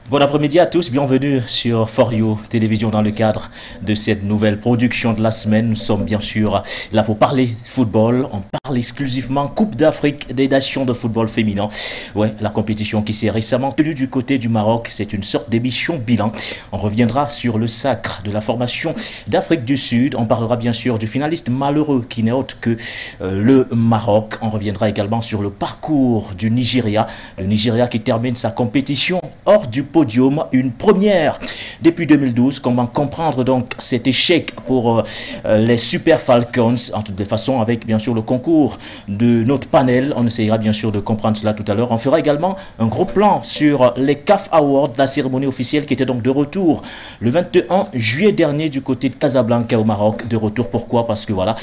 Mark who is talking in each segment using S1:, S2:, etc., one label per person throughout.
S1: Bon après-midi à tous, bienvenue sur For You Télévision dans le cadre de cette nouvelle production de la semaine. Nous sommes bien sûr là pour parler football. On parle exclusivement Coupe d'Afrique des Nations de football féminin. Ouais, la compétition qui s'est récemment tenue du côté du Maroc, c'est une sorte d'émission bilan. On reviendra sur le sacre de la formation d'Afrique du Sud. On parlera bien sûr du finaliste malheureux qui n'est autre que le Maroc. On reviendra également sur le parcours du Nigeria. Le Nigeria qui termine sa compétition hors du podium, une première depuis 2012. Comment comprendre donc cet échec pour les Super Falcons, en toutes les façons avec bien sûr le concours de notre panel. On essayera bien sûr de comprendre cela tout à l'heure. On fera également un gros plan sur les CAF Awards, la cérémonie officielle qui était donc de retour le 21 juillet dernier du côté de Casablanca au Maroc. De retour, pourquoi? Parce que voilà,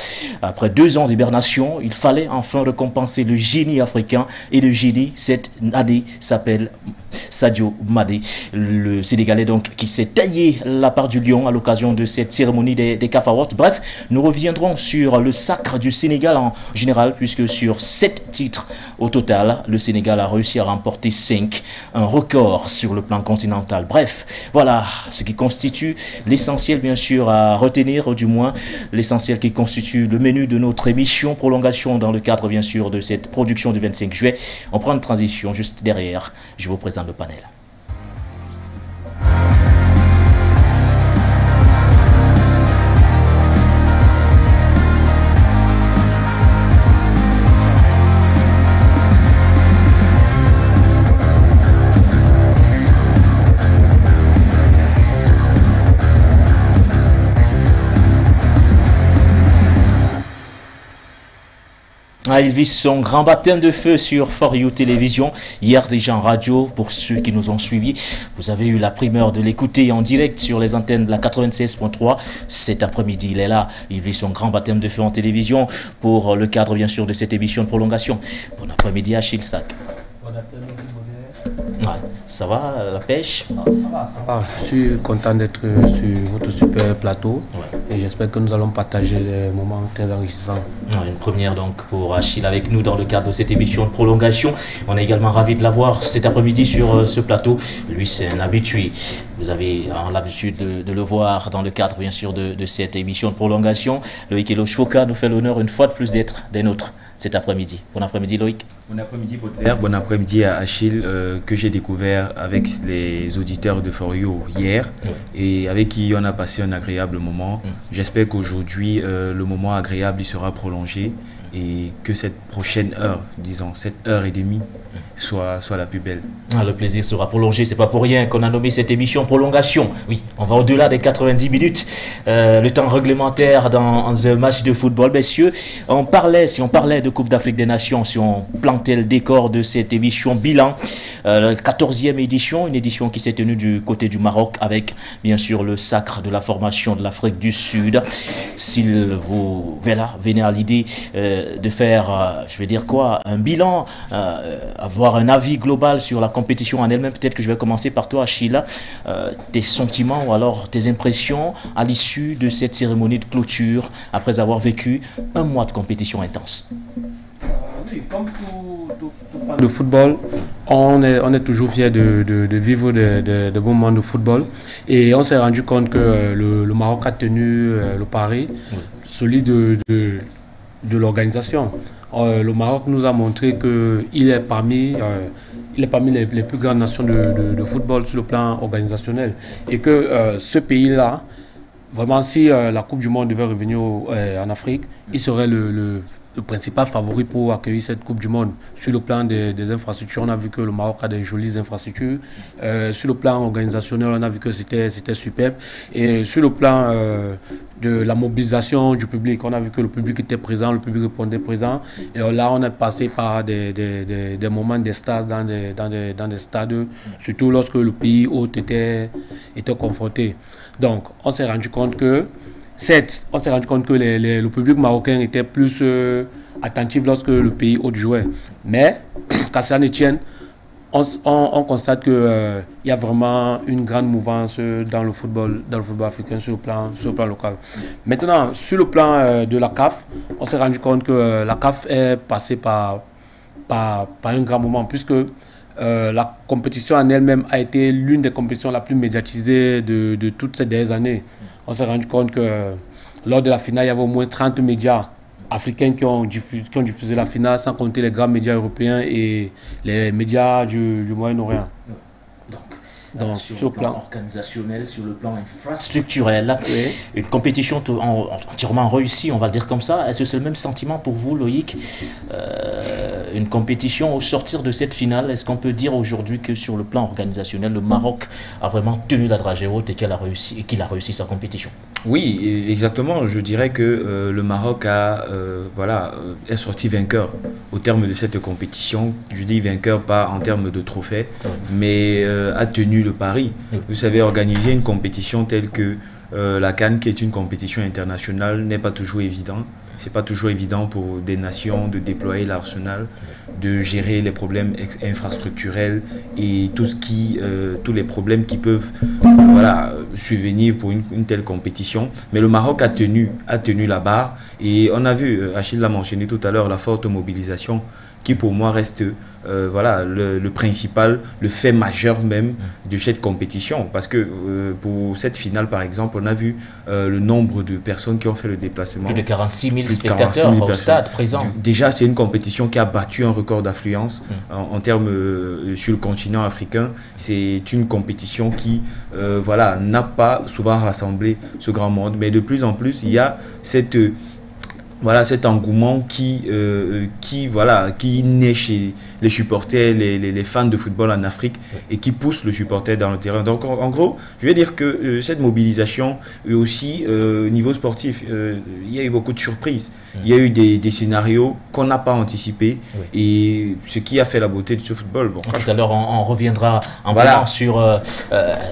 S1: après 2 ans d'hibernation, il fallait enfin récompenser le génie africain, et le génie cette année s'appelle Sadio Mané, le Sénégalais donc qui s'est taillé la part du lion à l'occasion de cette cérémonie des CAF Awards. Bref, nous reviendrons sur le sacre du Sénégal en général, puisque sur 7 titres au total, le Sénégal a réussi à remporter 5, un record sur le plan continental. Bref, voilà ce qui constitue l'essentiel bien sûr à retenir, du moins l'essentiel qui constitue le menu de notre émission prolongation dans le cadre bien sûr de cette production du 25 juillet. On prend une transition juste derrière, je vous présente le panel. Il vit son grand baptême de feu sur For You Télévision, hier déjà en radio. Pour ceux qui nous ont suivis, vous avez eu la primeur de l'écouter en direct sur les antennes de la 96.3. Cet après-midi, il est là, il vit son grand baptême de feu en télévision pour le cadre bien sûr de cette émission de prolongation. Bon après-midi Achille Sac.
S2: Bon après-midi,
S1: ça va, la pêche?
S2: Ça va. Je suis content d'être sur votre super plateau. Ouais. Et j'espère que nous allons partager des moments très enrichissants.
S1: Une première donc pour Achille avec nous dans le cadre de cette émission de prolongation. On est également ravis de l'avoir cet après-midi sur ce plateau. Lui, c'est un habitué. Vous avez l'habitude de le voir dans le cadre bien sûr de cette émission de prolongation. Loïc Elochfoka nous fait l'honneur une fois de plus d'être des nôtres cet après-midi. Bon après-midi Loïc.
S3: Bon après-midi Baudelaire, bon après-midi à Achille que j'ai découvert avec les auditeurs de For You hier, et avec qui on a passé un agréable moment. J'espère qu'aujourd'hui le moment agréable il sera prolongé et que cette prochaine heure, disons cette heure et demie, soit la plus belle.
S1: Le plaisir sera prolongé, c'est pas pour rien qu'on a nommé cette émission prolongation. Oui, on va au-delà des 90 minutes, le temps réglementaire dans un match de football. Messieurs, si on parlait de Coupe d'Afrique des Nations, si on plantait le décor de cette émission bilan, la 14e édition, une édition qui s'est tenue du côté du Maroc avec bien sûr le sacre de la formation de l'Afrique du Sud. S'il vous venez à l'idée de faire, je vais dire quoi, un bilan, avoir un avis global sur la compétition en elle-même, peut-être que je vais commencer par toi Achille, tes sentiments ou alors tes impressions à l'issue de cette cérémonie de clôture après avoir vécu un mois de compétition intense.
S2: Oui, comme tout fan de football, on est toujours fier de vivre de bons moments de football, et on s'est rendu compte que le Maroc a tenu le pari, celui de l'organisation. Le Maroc nous a montré qu'il est parmi les plus grandes nations de football sur le plan organisationnel, et que ce pays-là, vraiment, si la Coupe du Monde devait revenir en Afrique, il serait le principal favori pour accueillir cette Coupe du Monde. Sur le plan des infrastructures, on a vu que le Maroc a des jolies infrastructures. Sur le plan organisationnel, on a vu que c'était superbe. Et sur le plan de la mobilisation du public, on a vu que le public était présent, le public répondait présent. Et là, on est passé par des moments d'extase dans des stades, surtout lorsque le pays hôte était confronté. Donc, on s'est rendu compte que le public marocain était plus attentif lorsque le pays hôte jouait. Mais, qu'à cela ne tienne, on constate qu'il y a vraiment une grande mouvance dans le football africain sur le plan local. Maintenant, sur le plan de la CAF, on s'est rendu compte que la CAF est passée par un grand moment, puisque la compétition en elle-même a été l'une des compétitions la plus médiatisée de toutes ces dernières années. On s'est rendu compte que lors de la finale, il y avait au moins 30 médias africains qui ont diffusé la finale, sans compter les grands médias européens et les médias du Moyen-Orient.
S1: Donc, sur le plan organisationnel, sur le plan infrastructurel, oui. Une compétition entièrement réussie, on va le dire comme ça. Est-ce que c'est le même sentiment pour vous, Loïc? Une compétition au sortir de cette finale, est-ce qu'on peut dire aujourd'hui que sur le plan organisationnel, le Maroc a vraiment tenu la dragée haute et qu'il a réussi sa compétition?
S3: Oui, exactement. Je dirais que le Maroc est sorti vainqueur au terme de cette compétition. Je dis vainqueur pas en termes de trophée, mais a tenu le pari. Vous savez, organiser une compétition telle que la CAN, qui est une compétition internationale, n'est pas toujours évident. C'est pas toujours évident pour des nations de déployer l'arsenal, de gérer les problèmes infrastructurels et tous les problèmes qui peuvent survenir pour une telle compétition. Mais le Maroc a tenu la barre et on a vu, Achille l'a mentionné tout à l'heure, la forte mobilisation qui pour moi reste le principal, le fait majeur même de cette compétition. Parce que pour cette finale, par exemple, on a vu le nombre de personnes qui ont fait le déplacement.
S1: Plus de 46 000 spectateurs au stade présent.
S3: Déjà, c'est une compétition qui a battu un record d'affluence en termes sur le continent africain. C'est une compétition qui n'a pas souvent rassemblé ce grand monde. Mais de plus en plus, il y a cet engouement qui naît chez les supporters, les fans de football en Afrique et qui pousse le supporter dans le terrain. Donc en gros, je vais dire que cette mobilisation et aussi au niveau sportif, il y a eu beaucoup de surprises. Il y a eu des scénarios qu'on n'a pas anticipés et ce qui a fait la beauté de ce football. Bon,
S1: tout à l'heure, on reviendra en sur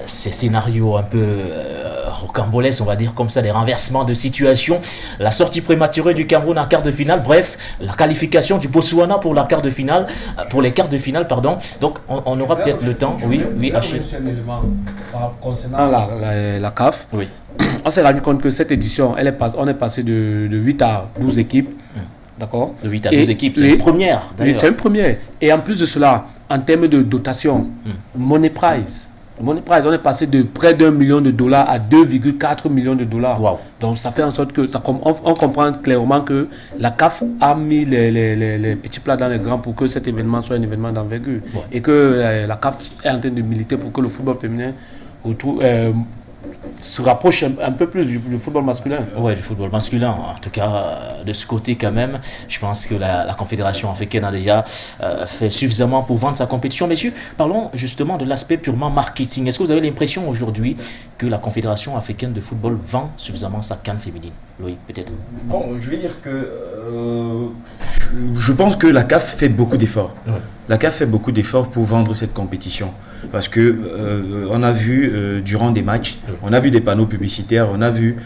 S1: ces scénarios un peu rocambolesques, on va dire comme ça, des renversements de situation, la sortie prématurée du Cameroun en quart de finale, bref, la qualification du Botswana pour les quarts de finale, pardon. Donc on aura peut-être le temps. Oui, Achille.
S2: Concernant la CAF, on s'est rendu compte que cette édition, on est passé de 8 à 12 équipes. D'accord.
S1: De 8 à 12 équipes, c'est une première.
S2: C'est une première. Et en plus de cela, en termes de dotation, Money Prize, on est passé de près d'1 million de dollars à 2,4 millions de dollars.
S1: Wow.
S2: Donc ça fait en sorte que on comprend clairement que la CAF a mis les petits plats dans les grands pour que cet événement soit un événement d'envergure. Et que la CAF est en train de militer pour que le football féminin se rapproche un peu plus du football masculin.
S1: Oui, du football masculin. En tout cas, de ce côté quand même, je pense que la Confédération africaine a déjà fait suffisamment pour vendre sa compétition. Messieurs, parlons justement de l'aspect purement marketing. Est-ce que vous avez l'impression aujourd'hui que la Confédération africaine de football vend suffisamment sa CAN féminine? Loïc, peut-être.
S3: Bon, je vais dire que je pense que la CAF fait beaucoup d'efforts. La CAF fait beaucoup d'efforts pour vendre cette compétition. Parce que on a vu durant des matchs, on a vu des panneaux publicitaires, on a vu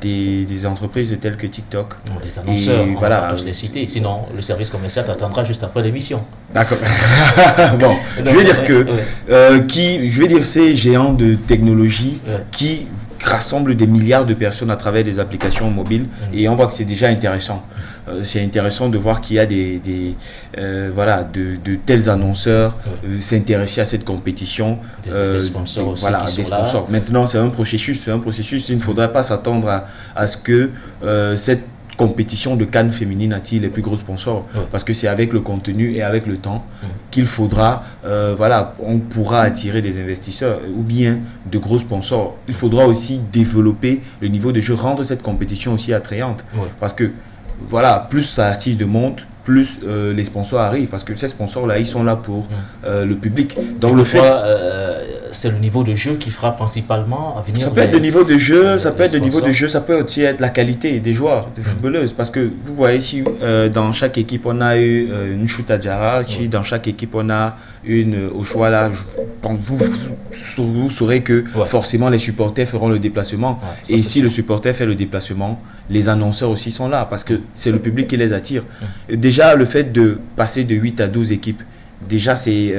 S3: des entreprises telles que TikTok.
S1: Des annonceurs, on va tous les citer. Sinon, le service commercial t'attendra juste après l'émission.
S3: D'accord. Bon, je vais dire que ces géants de technologie qui rassemblent des milliards de personnes à travers des applications mobiles et on voit que c'est déjà intéressant. C'est intéressant de voir qu'il y a de tels annonceurs s'intéresser à cette compétition.
S1: Des sponsors aussi qui sont là.
S3: Maintenant, c'est un processus. Il ne faudrait pas s'attendre à ce que cette compétition de CAN féminine attire les plus gros sponsors parce que c'est avec le contenu et avec le temps qu'il faudra on pourra attirer des investisseurs ou bien de gros sponsors. Il faudra aussi développer le niveau de jeu, rendre cette compétition aussi attrayante parce que plus ça attire de monde, plus les sponsors arrivent parce que ces sponsors là ils sont là pour le public. Donc
S1: c'est le niveau de jeu qui fera principalement venir.
S3: Ça peut être le niveau de jeu, ça peut aussi être la qualité des joueurs, des footballeuses. Parce que vous voyez ici, dans chaque équipe, on a eu une Chouta Diarra, dans chaque équipe, on a une Ochoala. Donc vous saurez que forcément les supporters feront le déplacement. Et si le supporter fait le déplacement, les annonceurs aussi sont là parce que c'est le public qui les attire. Déjà, le fait de passer de 8 à 12 équipes, déjà c'est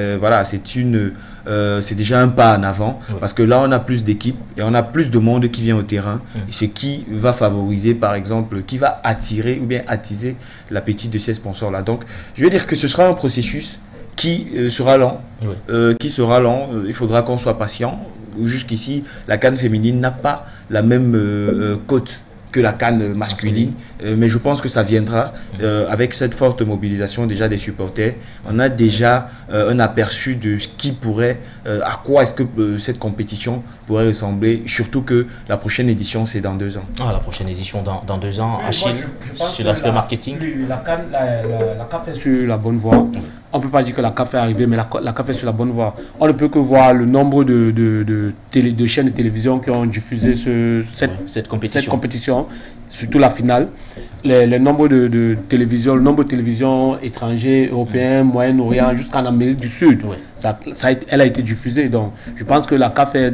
S3: déjà un pas en avant parce que là on a plus d'équipes et on a plus de monde qui vient au terrain et ce qui va favoriser par exemple, qui va attirer ou bien attiser l'appétit de ces sponsors là. Donc je veux dire que ce sera un processus qui sera lent.
S1: Oui.
S3: Qui sera lent. Il faudra qu'on soit patient. Jusqu'ici, la CAN féminine n'a pas la même cote que la CAN masculine, mais je pense que ça viendra avec cette forte mobilisation déjà des supporters. On a déjà un aperçu de ce qui pourrait, à quoi est-ce que cette compétition pourrait ressembler, surtout que la prochaine édition c'est dans 2 ans.
S1: Ah, la prochaine édition dans 2 ans,
S2: Oui,
S1: Achille, sur l'aspect marketing.
S2: La CAF est sur la bonne voie. On ne peut pas dire que la CAF est arrivée, mais la CAF est sur la bonne voie. On ne peut que voir le nombre de chaînes de télévision qui ont diffusé cette compétition, surtout la finale. Le nombre de télévisions étrangères, européennes, Moyen-Orient, jusqu'en Amérique du Sud. Oui. Elle a été diffusée. Donc, je pense que la CAF est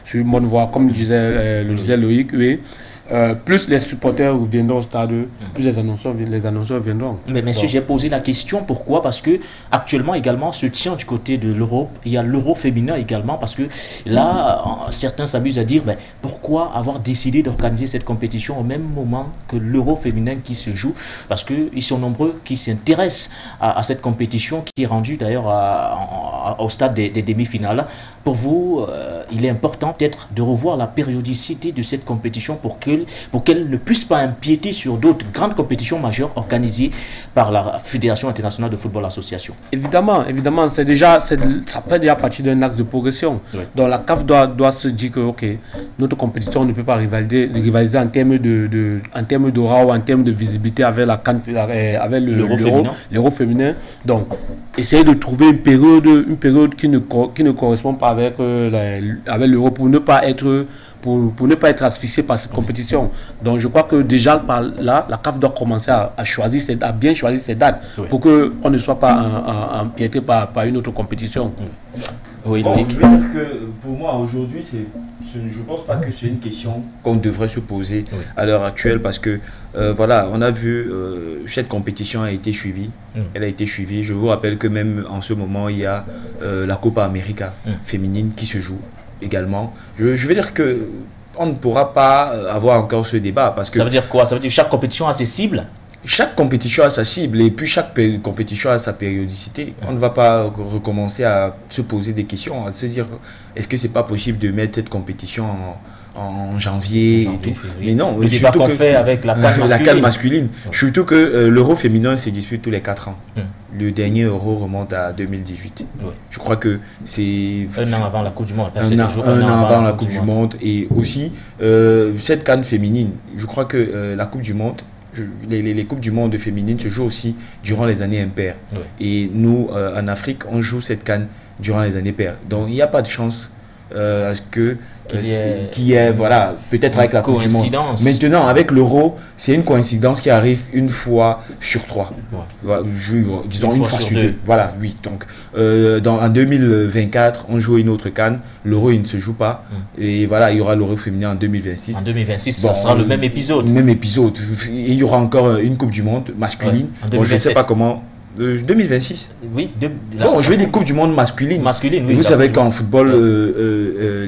S2: sur une bonne voie, comme disait Loïc. Oui. Plus les supporters viendront au stade, plus les annonceurs viendront.
S1: Mais messieurs, j'ai posé la question, pourquoi? Parce que actuellement également se tient du côté de l'Europe, il y a l'Euro féminin également, parce que là, certains s'amusent à dire, pourquoi avoir décidé d'organiser cette compétition au même moment que l'Euro féminin qui se joue? Parce qu'ils sont nombreux qui s'intéressent à cette compétition qui est rendue d'ailleurs au stade des demi-finales. Pour vous, il est important peut-être de revoir la périodicité de cette compétition pour qu'elle ne puisse pas empiéter sur d'autres grandes compétitions majeures organisées par la Fédération internationale de football association.
S2: Évidemment, ça fait déjà partie d'un axe de progression. Oui. Donc la CAF doit se dire que notre compétition ne peut pas rivaliser en termes d'aura ou en termes de visibilité avec la CAN, avec l'Euro féminin. Donc essayer de trouver une période qui ne correspond pas avec l'Euro pour ne pas être asphyxié par cette compétition. Donc je crois que déjà par là, la CAF doit commencer à bien choisir ses dates, oui, pour qu'on ne soit pas empiété par une autre compétition.
S3: Oui, bon, je veux dire que pour moi aujourd'hui, je ne pense pas que c'est une question qu'on devrait se poser, oui, à l'heure actuelle, parce que voilà, on a vu cette compétition a été suivie, elle a été suivie. Je vous rappelle que même en ce moment, il y a la Copa América féminine qui se joue également. Je veux dire que on ne pourra pas avoir encore ce débat, parce que
S1: ça veut dire quoi? Ça veut dire que chaque compétition a ses cibles?
S3: Chaque compétition a sa cible et puis chaque compétition a sa périodicité. On ne va pas recommencer à se poser des questions, à se dire est-ce que c'est pas possible de mettre cette compétition en janvier et tout. Mais non,
S1: le débat qu'on fait avec la CAN
S3: masculine. Surtout que l'Euro féminin se dispute tous les 4 ans. Le dernier Euro remonte à 2018. Je crois que c'est
S1: un an avant la Coupe du Monde.
S3: Un an avant la Coupe du Monde. Et aussi, cette CAN féminine, je crois que la Coupe du Monde, les Coupes du Monde féminines se jouent aussi durant les années impaires. Et nous, en Afrique, on joue cette CAN durant les années paires. Donc, il n'y a pas de chance à ce qu'il y ait, voilà, peut-être avec la Coupe du Monde. Maintenant, avec l'Euro, c'est une coïncidence qui arrive une fois sur 3. Disons une fois sur 2. Voilà, oui. Donc, en 2024, on joue une autre CAN. L'Euro, il ne se joue pas. Et voilà, il y aura l'Euro féminin en 2026.
S1: En 2026, ça sera le même épisode.
S3: Même épisode. Et il y aura encore une Coupe du Monde masculine. Bon, je ne sais pas comment. 2026.
S1: Oui.
S3: Bon, je vais des Coupes du Monde masculines.
S1: Oui,
S3: vous savez qu'en football,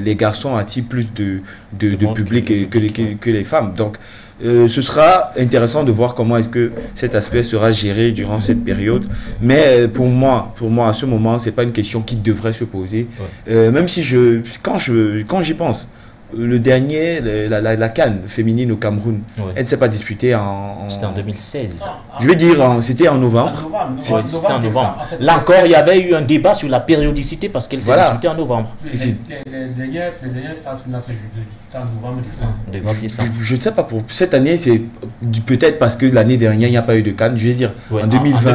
S3: les garçons attirent plus de public que les femmes. Donc, ce sera intéressant de voir comment est-ce que cet aspect sera géré durant cette période. Mais pour moi, à ce moment, c'est pas une question qui devrait se poser. Même si quand j'y pense, le dernier, la CAN féminine au Cameroun, elle ne s'est pas disputée
S1: C'était en 2016.
S3: Je vais dire, c'était en novembre.
S1: C'était en novembre. Là encore, il y avait eu un débat sur la périodicité parce qu'elle s'est disputée en novembre.
S2: Les dernières phases finales se disputaient en novembre, décembre.
S3: Je ne sais pas, pour cette année, c'est peut-être parce que l'année dernière, il n'y a pas eu de CAN. Je vais dire, en 2020,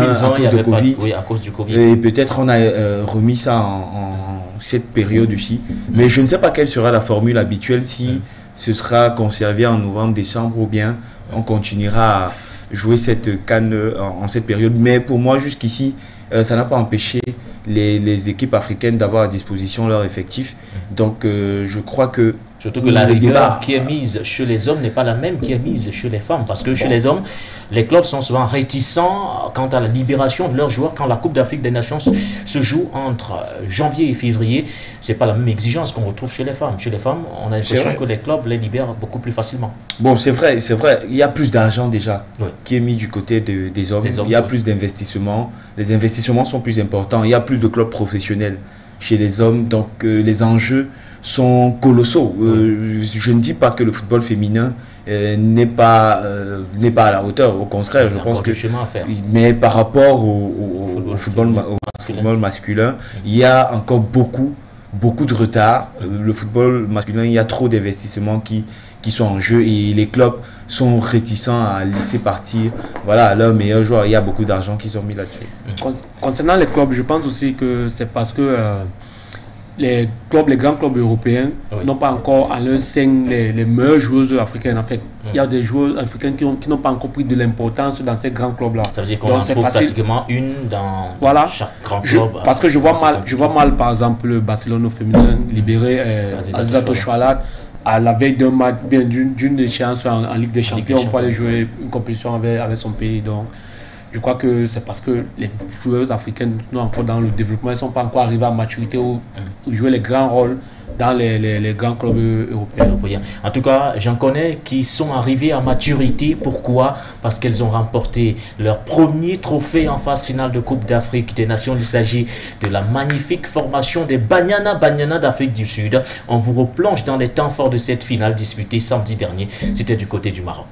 S3: à cause du Covid. Et peut-être on a remis ça en cette période aussi. Mais je ne sais pas quelle sera la formule habituelle, si ce sera conservé en novembre, décembre, ou bien on continuera à jouer cette CAN en cette période. Mais pour moi, jusqu'ici, ça n'a pas empêché les équipes africaines d'avoir à disposition leur effectif. Donc je crois que
S1: Surtout que la rigueur qui est mise chez les hommes n'est pas la même qui est mise chez les femmes. Parce que chez les hommes, les clubs sont souvent réticents quant à la libération de leurs joueurs. Quand la Coupe d'Afrique des Nations se joue entre janvier et février, ce n'est pas la même exigence qu'on retrouve chez les femmes. Chez les femmes, on a l'impression que les clubs les libèrent beaucoup plus facilement.
S3: Bon, c'est vrai. Il y a plus d'argent déjà qui est mis du côté des hommes. Il y a plus d'investissements. Les investissements sont plus importants. Il y a plus de clubs professionnels chez les hommes. Donc, les enjeux sont colossaux. Je ne dis pas que le football féminin n'est pas à la hauteur. Au contraire, je pense que... Mais par rapport au football masculin, il y a encore beaucoup de retard. Le football masculin, il y a trop d'investissements qui sont en jeu et les clubs sont réticents à laisser partir leurs meilleurs joueurs. Il y a beaucoup d'argent qui sont mis là-dessus.
S2: Concernant les clubs, je pense aussi que c'est parce que les grands clubs européens n'ont pas encore à leur sein les meilleures joueuses africaines. En fait, il y a des joueuses africaines qui n'ont pas encore pris de l'importance dans ces grands clubs-là.
S1: Ça veut dire qu'on en trouve pratiquement une dans chaque grand club.
S2: Parce que je vois mal, par exemple, le Barcelone au féminin libérer Azizatou Choualat à la veille d'un match, d'une échéance en Ligue des Champions pour aller jouer une compétition avec son pays. Donc, je crois que c'est parce que les joueuses africaines sont encore dans le développement, elles ne sont pas encore arrivées à maturité ou jouer les grands rôles dans les grands clubs européens.
S1: En tout cas, j'en connais qui sont arrivés à maturité. Pourquoi? Parce qu'elles ont remporté leur premier trophée en phase finale de Coupe d'Afrique des Nations. Il s'agit de la magnifique formation des Banyana d'Afrique du Sud. On vous replonge dans les temps forts de cette finale disputée samedi dernier. C'était du côté du Maroc.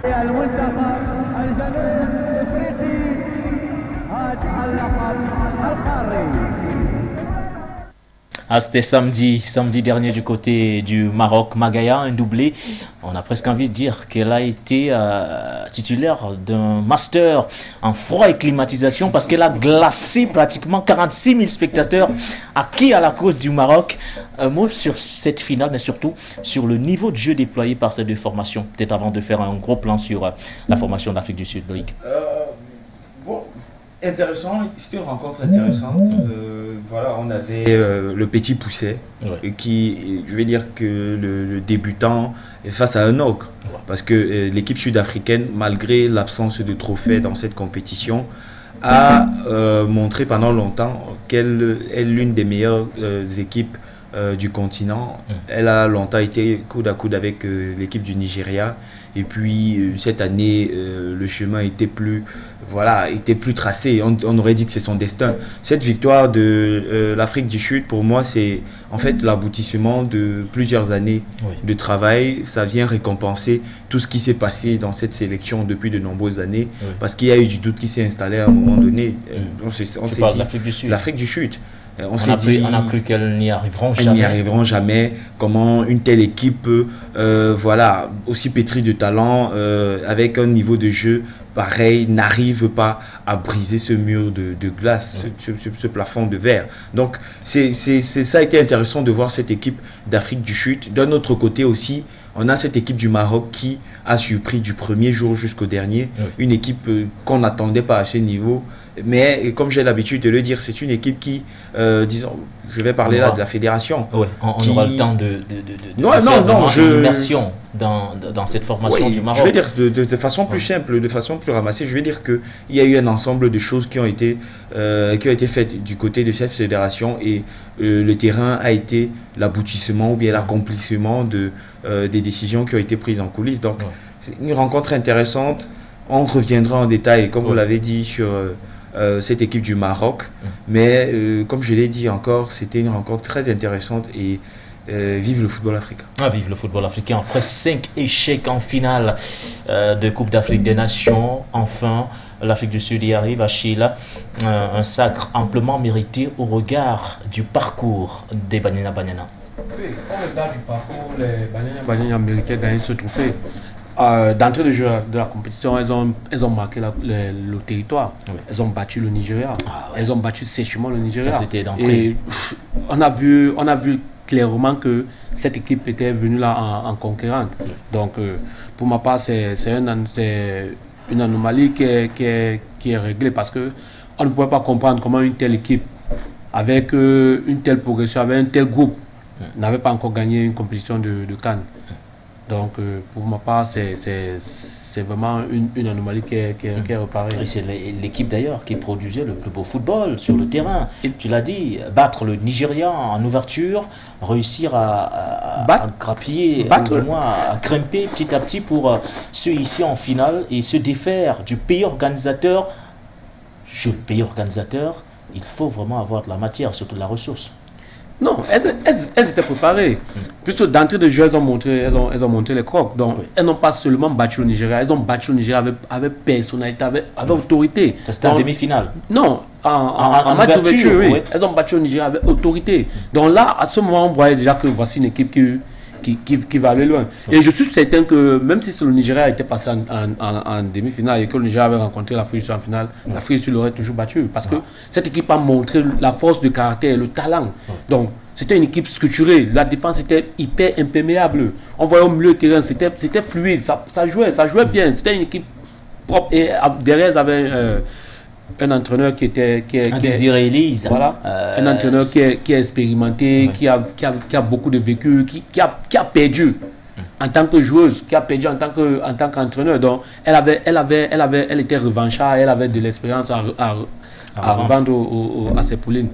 S1: المنتخب الجنوب الافريقي هاج اللقب القاري. C'était samedi dernier du côté du Maroc. Magaya, un doublé. On a presque envie de dire qu'elle a été titulaire d'un master en froid et climatisation parce qu'elle a glacé pratiquement 46 000 spectateurs acquis à la cause du Maroc. Un mot sur cette finale, mais surtout sur le niveau de jeu déployé par ces deux formations. Peut-être avant de faire un gros plan sur la formation d'Afrique du Sud, Loïc.
S3: Bon, intéressant, c'était une rencontre intéressante. Voilà, on avait le petit Pousset qui, je vais dire que le débutant est face à un ogre. Parce que l'équipe sud-africaine, malgré l'absence de trophée dans cette compétition, a montré pendant longtemps qu'elle est l'une des meilleures équipes du continent. Elle a longtemps été coude à coude avec l'équipe du Nigeria. Et puis cette année, le chemin était plus tracé. On aurait dit que c'est son destin. Cette victoire de l'Afrique du Sud, pour moi, c'est en fait l'aboutissement de plusieurs années de travail. Ça vient récompenser tout ce qui s'est passé dans cette sélection depuis de nombreuses années. Parce qu'il y a eu du doute qui s'est installé à un moment donné. On s'est dit,
S1: l'Afrique du Sud.
S3: L'Afrique du Sud.
S1: On a cru qu'elles n'y arriveront jamais.
S3: Elles n'y arriveront jamais. Comment une telle équipe, aussi pétrie de talent, avec un niveau de jeu pareil, n'arrive pas à briser ce mur de glace, ce plafond de verre. Donc, ça a été intéressant de voir cette équipe d'Afrique du Sud. D'un autre côté aussi, on a cette équipe du Maroc qui a surpris du premier jour jusqu'au dernier. Une équipe qu'on n'attendait pas à ce niveau. Mais comme j'ai l'habitude de le dire, c'est une équipe qui, disons, je vais parler là de la fédération.
S1: Oui, on aura le temps de faire une immersion dans cette formation du Maroc.
S3: Je vais dire de façon plus simple, de façon plus ramassée, je vais dire qu'il y a eu un ensemble de choses qui ont été faites du côté de cette fédération et le terrain a été l'aboutissement ou bien l'accomplissement des décisions qui ont été prises en coulisses. Donc, c'est une rencontre intéressante. On reviendra en détail, comme vous l'avez dit, sur cette équipe du Maroc. Mais comme je l'ai dit encore, c'était une rencontre très intéressante et vive le football africain.
S1: Vive le football africain. Après 5 échecs en finale de Coupe d'Afrique des Nations, enfin, l'Afrique du Sud y arrive, Achille. Un sacre amplement mérité au regard du parcours des Banyana Banyana.
S2: Oui, au regard du parcours, les Banyana Banyana méritaient de gagner ce trophée. D'entrée de jeu de la compétition, elles ont marqué le territoire. Elles ont battu le Nigeria. Elles ont battu sèchement le Nigeria.
S1: Ça, c'était d'entrée.
S2: Et on a vu clairement que cette équipe était venue là en conquérante. Donc, pour ma part, c'est une anomalie qui est réglée parce qu'on ne pouvait pas comprendre comment une telle équipe, avec une telle progression, avec un tel groupe, n'avait pas encore gagné une compétition de CAN. Donc, pour ma part, c'est vraiment une anomalie qui est réparée.
S1: Et c'est l'équipe d'ailleurs qui produisait le plus beau football sur le terrain. Et tu l'as dit, battre le Nigeria en ouverture, réussir à grappiller, ou du moins à grimper petit à petit pour ceux ici en finale et se défaire du pays organisateur. Le pays organisateur, il faut vraiment avoir de la matière, surtout de la ressource.
S2: Non, elles étaient préparées. Plutôt d'entrée de jeu, elles ont montré les crocs. Donc, elles n'ont pas seulement battu le Nigeria, elles ont battu le Nigeria avec personnalité, avec autorité.
S1: Ça, c'était en demi-finale?
S2: Non, en match d'ouverture, oui. Elles ont battu le Nigeria avec autorité. Donc là, à ce moment, on voyait déjà que voici une équipe qui va aller loin. Et je suis certain que même si le Nigeria était passé en demi-finale et que le Nigeria avait rencontré l'Afrique du Sud en finale, l'Afrique du Sud l'aurait toujours battu. Parce que cette équipe a montré la force de caractère, le talent. Donc, c'était une équipe structurée. La défense était hyper imperméable. On voyait au milieu du terrain, c'était fluide, ça jouait bien. C'était une équipe propre. Et derrière, ils avaient un entraîneur qui est
S1: Désiré Elise.
S2: Voilà. Un entraîneur qui est expérimenté, qui a beaucoup de vécu, qui a perdu en tant que joueuse, qui a perdu en tant qu'entraîneur. Donc, elle était revancharde, elle avait de l'expérience à revendre à ses poulaines.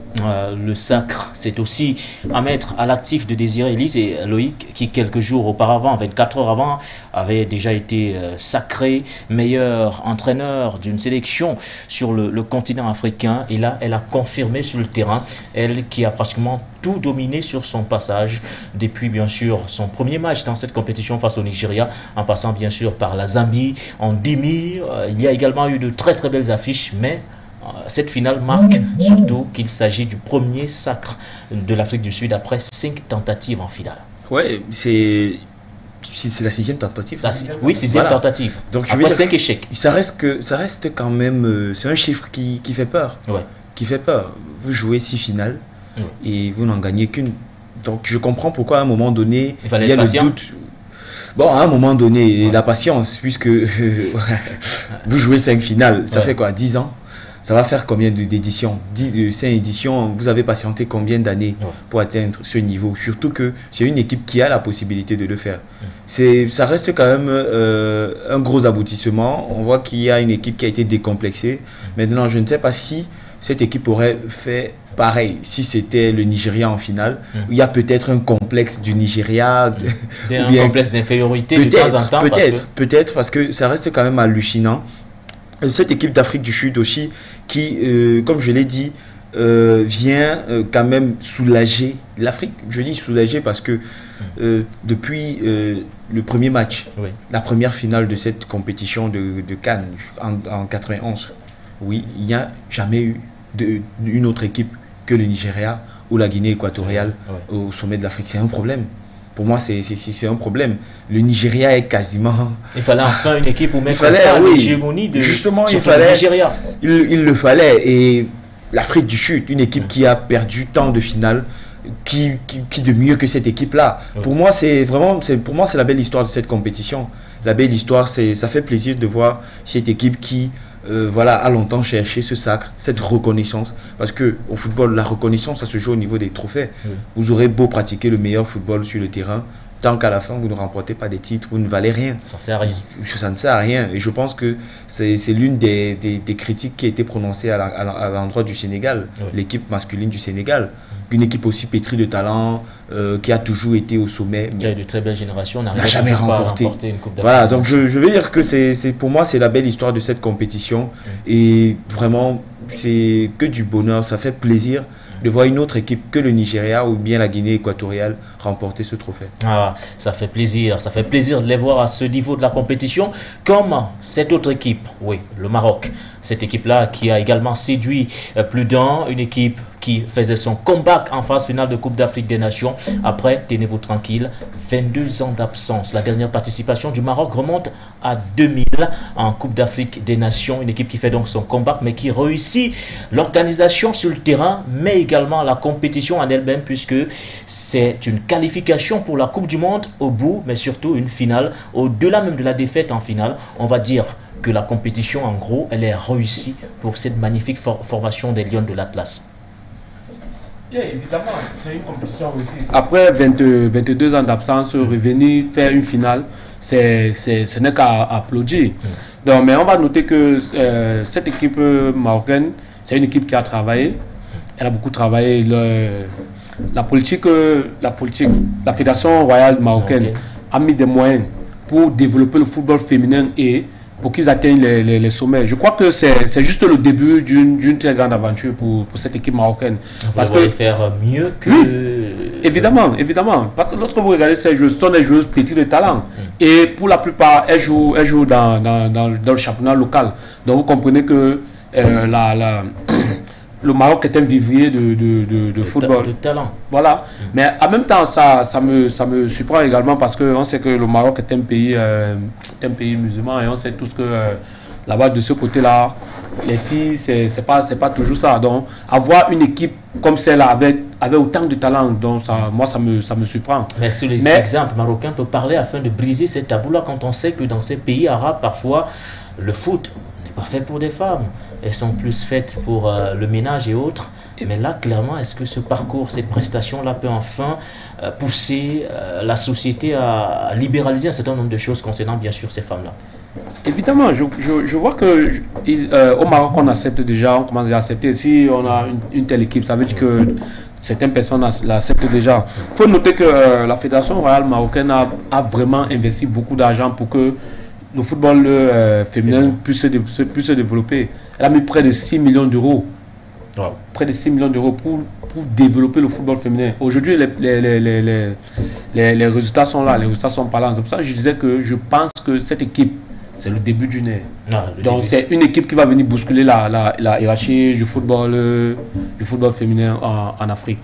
S1: Le sacre, c'est aussi à mettre à l'actif de Désiré Elise et Loïc, qui quelques jours auparavant, 24 heures avant, avait déjà été sacré meilleur entraîneur d'une sélection sur le continent africain. Et là, elle a confirmé sur le terrain, elle qui a pratiquement tout dominé sur son passage, depuis bien sûr son premier match dans cette compétition face au Nigeria, en passant bien sûr par la Zambie en demi. Il y a également eu de très très belles affiches, mais cette finale marque surtout qu'il s'agit du premier sacre de l'Afrique du Sud après 5 tentatives en finale.
S3: Ouais, c'est la 6e tentative.
S1: Oui, 6e tentative.
S3: Donc,
S1: après 5 échecs.
S3: Ça reste quand même, c'est un chiffre qui fait peur.
S1: Ouais.
S3: Qui fait peur. Vous jouez 6 finales et vous n'en gagnez qu'une. Donc je comprends pourquoi à un moment donné, il y a le doute. Bon, à un moment donné, la patience, puisque vous jouez 5 finales, ça fait quoi, 10 ans? Ça va faire combien d'éditions? 5 éditions, vous avez patienté combien d'années pour atteindre ce niveau? Surtout que c'est une équipe qui a la possibilité de le faire. Ça reste quand même un gros aboutissement. On voit qu'il y a une équipe qui a été décomplexée. Maintenant, je ne sais pas si cette équipe aurait fait pareil, si c'était le Nigeria en finale, il y a peut-être un complexe du Nigeria.
S1: Un complexe d'infériorité de temps en temps.
S3: Peut-être, parce que ça reste quand même hallucinant. Cette équipe d'Afrique du Sud aussi, qui, comme je l'ai dit, vient quand même soulager l'Afrique. Je dis soulager parce que depuis le premier match, la première finale de cette compétition de Cannes en 91, oui, il n'y a jamais eu une autre équipe que le Nigeria ou la Guinée équatoriale au sommet de l'Afrique. C'est un problème. Pour moi, c'est un problème. Le Nigeria est quasiment...
S1: Il fallait enfin une équipe où mettre l'hégémonie de
S3: justement,
S1: le Nigeria.
S3: Il le fallait. Et l'Afrique du Sud, une équipe qui a perdu tant de finales, qui de mieux que cette équipe-là. Pour moi, c'est la belle histoire de cette compétition. La belle histoire, ça fait plaisir de voir cette équipe qui a longtemps cherché ce sacre, cette reconnaissance. Parce qu'au football, la reconnaissance, ça se joue au niveau des trophées. Vous aurez beau pratiquer le meilleur football sur le terrain, tant qu'à la fin, vous ne remportez pas des titres, vous ne valez rien.
S1: Ça ne sert à rien.
S3: Ça ne sert à rien. Et je pense que c'est l'une des critiques qui a été prononcée à l'endroit du Sénégal, l'équipe masculine du Sénégal. Une équipe aussi pétrie de talent, qui a toujours été au sommet.
S1: Qui a eu de très belles générations, n'a
S3: jamais remporté une Coupe d'Afrique. Voilà, donc je veux dire que pour moi, c'est la belle histoire de cette compétition. Et vraiment, c'est que du bonheur. Ça fait plaisir de voir une autre équipe que le Nigeria ou bien la Guinée équatoriale remporter ce trophée.
S1: Ah, ça fait plaisir de les voir à ce niveau de la compétition, comme cette autre équipe, oui, le Maroc. Cette équipe-là qui a également séduit plus d'un, une équipe qui faisait son comeback en phase finale de Coupe d'Afrique des Nations. Après, tenez-vous tranquille, 22 ans d'absence. La dernière participation du Maroc remonte à 2000 en Coupe d'Afrique des Nations. Une équipe qui fait donc son comeback, mais qui réussit l'organisation sur le terrain, mais également la compétition en elle-même, puisque c'est une qualification pour la Coupe du Monde au bout, mais surtout une finale. Au-delà même de la défaite en finale, on va dire que la compétition, en gros, elle est réussie pour cette magnifique formation des Lions de l'Atlas.
S2: Évidemment, c'est une compétition réussie. Après 22 ans d'absence, revenir faire une finale, ce n'est qu'à applaudir. Donc, mais on va noter que cette équipe marocaine, c'est une équipe qui a travaillé. Elle a beaucoup travaillé. La Fédération royale marocaine a mis des moyens pour développer le football féminin et pour qu'ils atteignent les sommets. Je crois que c'est juste le début d'une très grande aventure pour cette équipe marocaine.
S1: Parce que faire mieux que...
S2: Évidemment. Parce que lorsque vous regardez ces joueuses, ce sont des joueuses pétries de talent. Et pour la plupart, elles jouent dans le championnat local. Donc vous comprenez que le Maroc est un vivrier de football.
S1: De talent.
S2: Voilà. Mais en même temps, ça me surprend également parce qu'on sait que le Maroc est un pays musulman et on sait tous que là-bas, de ce côté-là, les filles, c'est pas toujours ça. Donc, avoir une équipe comme celle-là avec autant de talent, donc moi, ça me surprend.
S1: Mais sur les exemples marocains peut parler afin de briser ces tabous-là quand on sait que dans ces pays arabes, parfois, le foot n'est pas fait pour des femmes. Elles sont plus faites pour le ménage et autres. Mais là, clairement, est-ce que ce parcours, cette prestation-là peut enfin pousser la société à libéraliser un certain nombre de choses concernant, bien sûr, ces femmes-là?
S2: Évidemment, je vois que au Maroc, on accepte déjà, on commence à accepter. Si on a une telle équipe, ça veut dire que certaines personnes l'acceptent déjà. Il faut noter que la Fédération royale marocaine a vraiment investi beaucoup d'argent pour que le football féminin puisse se développer. Elle a mis près de 6 millions d'euros. Wow. Près de 6 millions d'euros pour développer le football féminin. Aujourd'hui, les résultats sont là, les résultats sont parlants. C'est pour ça que je disais que je pense que cette équipe, c'est le début du nez. Donc c'est une équipe qui va venir bousculer la hiérarchie du football féminin en Afrique.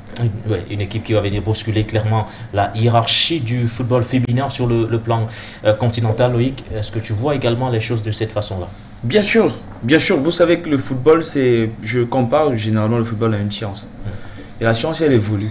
S1: Oui, une équipe qui va venir bousculer clairement la hiérarchie du football féminin sur le plan continental. Loïc, est-ce que tu vois également les choses de cette façon-là?
S3: Bien sûr. Vous savez que le football, je compare généralement le football à une science. Et la science, elle évolue.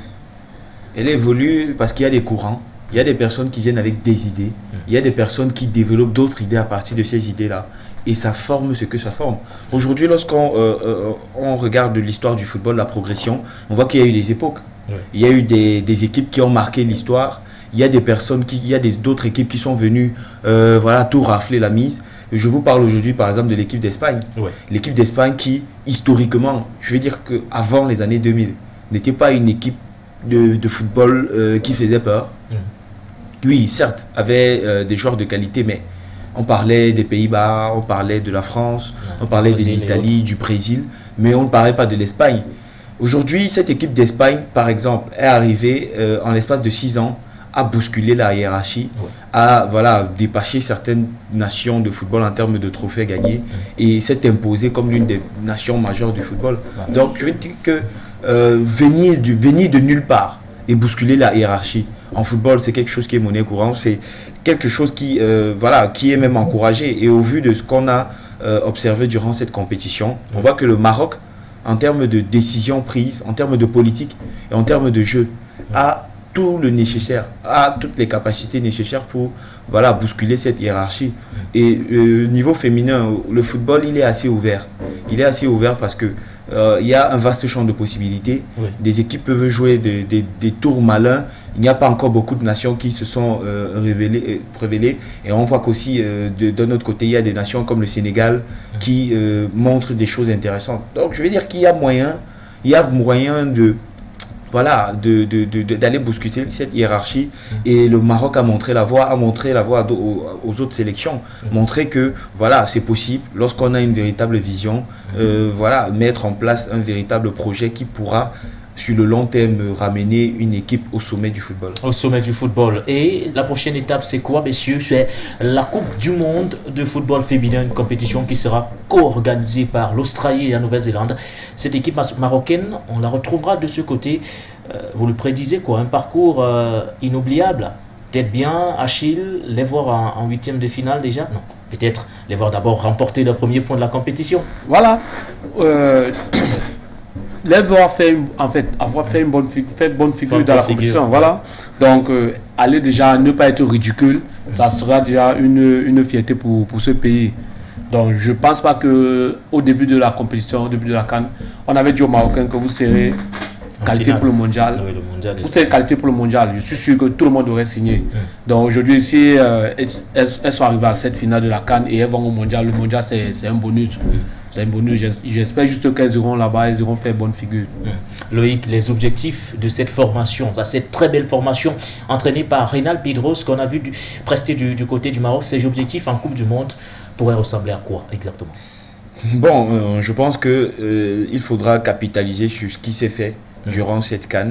S3: Elle évolue parce qu'il y a des courants. Il y a des personnes qui viennent avec des idées. Il y a des personnes qui développent d'autres idées à partir de ces idées-là. Et ça forme ce que ça forme. Aujourd'hui, lorsqu'on regarde l'histoire du football, la progression, on voit qu'il y a eu des époques. Oui. Il y a eu des équipes qui ont marqué l'histoire. il y a des personnes, il y a d'autres équipes qui sont venues voilà, tout rafler la mise. Je vous parle aujourd'hui par exemple de l'équipe d'Espagne. Ouais. L'équipe d'Espagne qui, historiquement, je veux dire qu'avant les années 2000, n'était pas une équipe de football qui faisait peur. Oui, certes, avait des joueurs de qualité, mais on parlait des Pays-Bas, on parlait de la France, on parlait de l'Italie, du Brésil, mais on ne parlait pas de l'Espagne. Aujourd'hui, cette équipe d'Espagne, par exemple, est arrivée en l'espace de 6 ans à bousculer la hiérarchie, à voilà, dépasser certaines nations de football en termes de trophées gagnés et s'est imposée comme l'une des nations majeures du football. Donc, je veux dire que venir de nulle part et bousculer la hiérarchie en football, c'est quelque chose qui est monnaie courante, c'est quelque chose qui, voilà, qui est même encouragé. Et au vu de ce qu'on a observé durant cette compétition, on voit que le Maroc, en termes de décisions prises, en termes de politique et en termes de jeu, a tout le nécessaire, a toutes les capacités nécessaires pour voilà, bousculer cette hiérarchie. Et niveau féminin, le football, il est assez ouvert. Il est assez ouvert parce que il y a un vaste champ de possibilités. Oui. Des équipes peuvent jouer des tours malins. Il n'y a pas encore beaucoup de nations qui se sont révélées. Et on voit qu'aussi, de notre côté, il y a des nations comme le Sénégal qui montrent des choses intéressantes. Donc, je veux dire qu'il y a moyen de voilà, d'aller bousculer cette hiérarchie. Et le Maroc a montré la voie, aux autres sélections, montrer que voilà, c'est possible lorsqu'on a une véritable vision, voilà, mettre en place un véritable projet qui pourra sur le long terme ramener une équipe au sommet du football.
S1: Au sommet du football. Et la prochaine étape, c'est quoi, messieurs? C'est la Coupe du Monde de football féminin, une compétition qui sera co-organisée par l'Australie et la Nouvelle-Zélande. Cette équipe marocaine, on la retrouvera de ce côté. Vous le prédisez, quoi, un parcours inoubliable. Peut-être bien, Achille, les voir en huitième de finale déjà? Non, peut-être les voir d'abord remporter le premier point de la compétition.
S2: Voilà. Avoir fait une bonne figure dans la compétition, voilà. Donc, aller déjà ne pas être ridicule, ça sera déjà une fierté pour ce pays. Donc, je ne pense pas qu'au début de la compétition, au début de la CAN, on avait dit aux Marocains que vous serez qualifié pour le mondial. Oui, vous serez qualifié pour le mondial. Je suis sûr que tout le monde aurait signé. Donc, aujourd'hui, si elles sont arrivées à cette finale de la CAN et elles vont au mondial, le mondial, c'est un bonus. C'est un bonus. J'espère juste qu'elles iront là-bas, elles iront faire bonne figure.
S1: Loïc, les objectifs de cette formation, cette très belle formation entraînée par Reynald Pedros qu'on a vu prester du côté du Maroc, ces objectifs en Coupe du Monde pourraient ressembler à quoi exactement?
S3: Bon, je pense qu'il faudra capitaliser sur ce qui s'est fait durant cette CAN,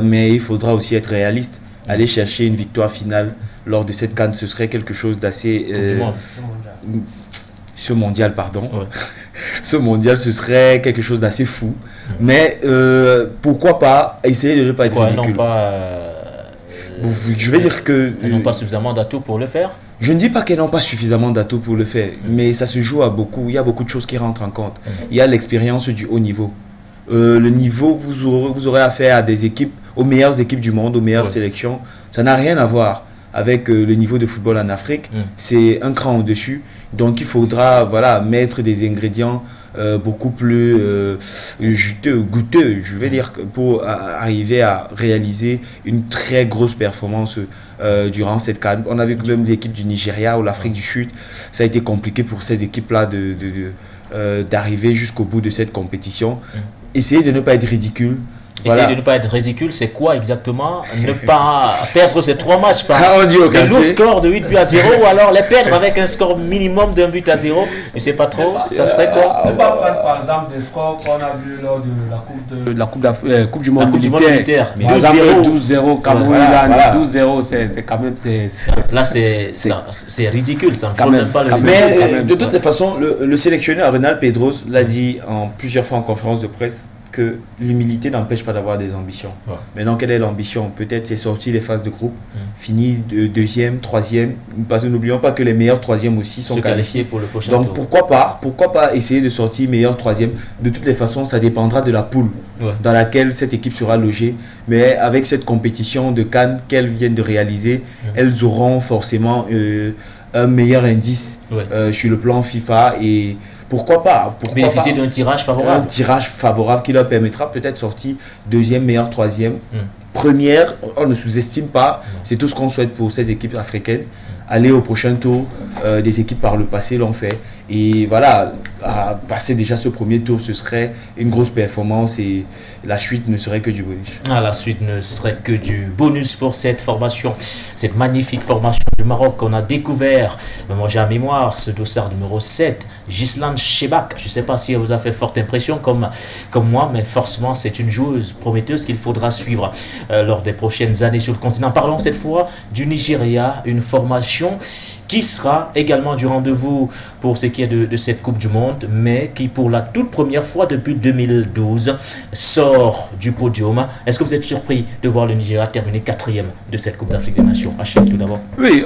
S3: mais il faudra aussi être réaliste. Aller chercher une victoire finale lors de cette CAN, ce serait quelque chose d'assez... Ce mondial, ce serait quelque chose d'assez fou. Mais pourquoi pas essayer de ne pas être ridicule. Je vais dire que...
S1: Elles n'ont pas suffisamment d'atouts pour le faire.
S3: Je ne dis pas qu'elles n'ont pas suffisamment d'atouts pour le faire, mais ça se joue à beaucoup. Il y a beaucoup de choses qui rentrent en compte. Il y a l'expérience du haut niveau. Le niveau, vous aurez affaire à des équipes, aux meilleures équipes du monde, aux meilleures sélections. Ça n'a rien à voir avec le niveau de football en Afrique. C'est un cran au-dessus. Donc il faudra voilà, mettre des ingrédients beaucoup plus juteux, goûteux, je vais dire, pour arriver à réaliser une très grosse performance durant cette CAN. On a vu que même l'équipe du Nigeria ou l'Afrique du Sud, ça a été compliqué pour ces équipes-là d'arriver jusqu'au bout de cette compétition. Essayez de ne pas être ridicule.
S1: Essayer de ne pas être ridicule, c'est quoi exactement? Ne pas perdre ces 3 matchs par un lourd score de 8 buts à 0 ou alors les perdre avec un score minimum d'un but à 0. Je ne sais pas trop, ça serait quoi?
S2: On va prendre par exemple des scores qu'on a vu lors de la Coupe du Monde militaire. 12-0, Cameroun, 12-0, c'est quand même...
S1: Là, c'est ridicule, ça ne faut même pas le dire.
S3: Mais de toutes les façons, le sélectionneur Reynald Pedros l'a dit plusieurs fois en conférence de presse, que l'humilité n'empêche pas d'avoir des ambitions. Maintenant, quelle est l'ambition? Peut-être c'est sortir des phases de groupe, finir deuxième, troisième, parce que n'oublions pas que les meilleurs troisièmes aussi sont qualifiés
S1: pour le prochain
S3: tour. Donc pourquoi pas essayer de sortir meilleur troisième? De toutes les façons, ça dépendra de la poule dans laquelle cette équipe sera logée. Mais avec cette compétition de CAN qu'elles viennent de réaliser, elles auront forcément un meilleur indice sur le plan FIFA et pourquoi pas
S1: bénéficier d'un tirage favorable.
S3: Un tirage favorable qui leur permettra peut-être sortir deuxième, meilleur troisième, première, on ne sous-estime pas. C'est tout ce qu'on souhaite pour ces équipes africaines. Aller au prochain tour, des équipes par le passé l'ont fait. Et voilà, à passer déjà ce premier tour, ce serait une grosse performance et la suite ne serait que du bonus.
S1: Ah, la suite ne serait que du bonus pour cette formation, cette magnifique formation du Maroc qu'on a découvert. Moi j'ai en mémoire ce dossard numéro 7, Gislan Chebak. Je ne sais pas si elle vous a fait forte impression comme moi, mais forcément c'est une joueuse prometteuse qu'il faudra suivre lors des prochaines années sur le continent. Parlons cette fois du Nigeria, une formation qui sera également du rendez-vous pour ce qui est de cette Coupe du Monde, mais qui pour la toute première fois depuis 2012 sort du podium. Est-ce que vous êtes surpris de voir le Nigeria terminer 4e de cette Coupe d'Afrique des Nations? Achille, tout d'abord.
S2: Oui,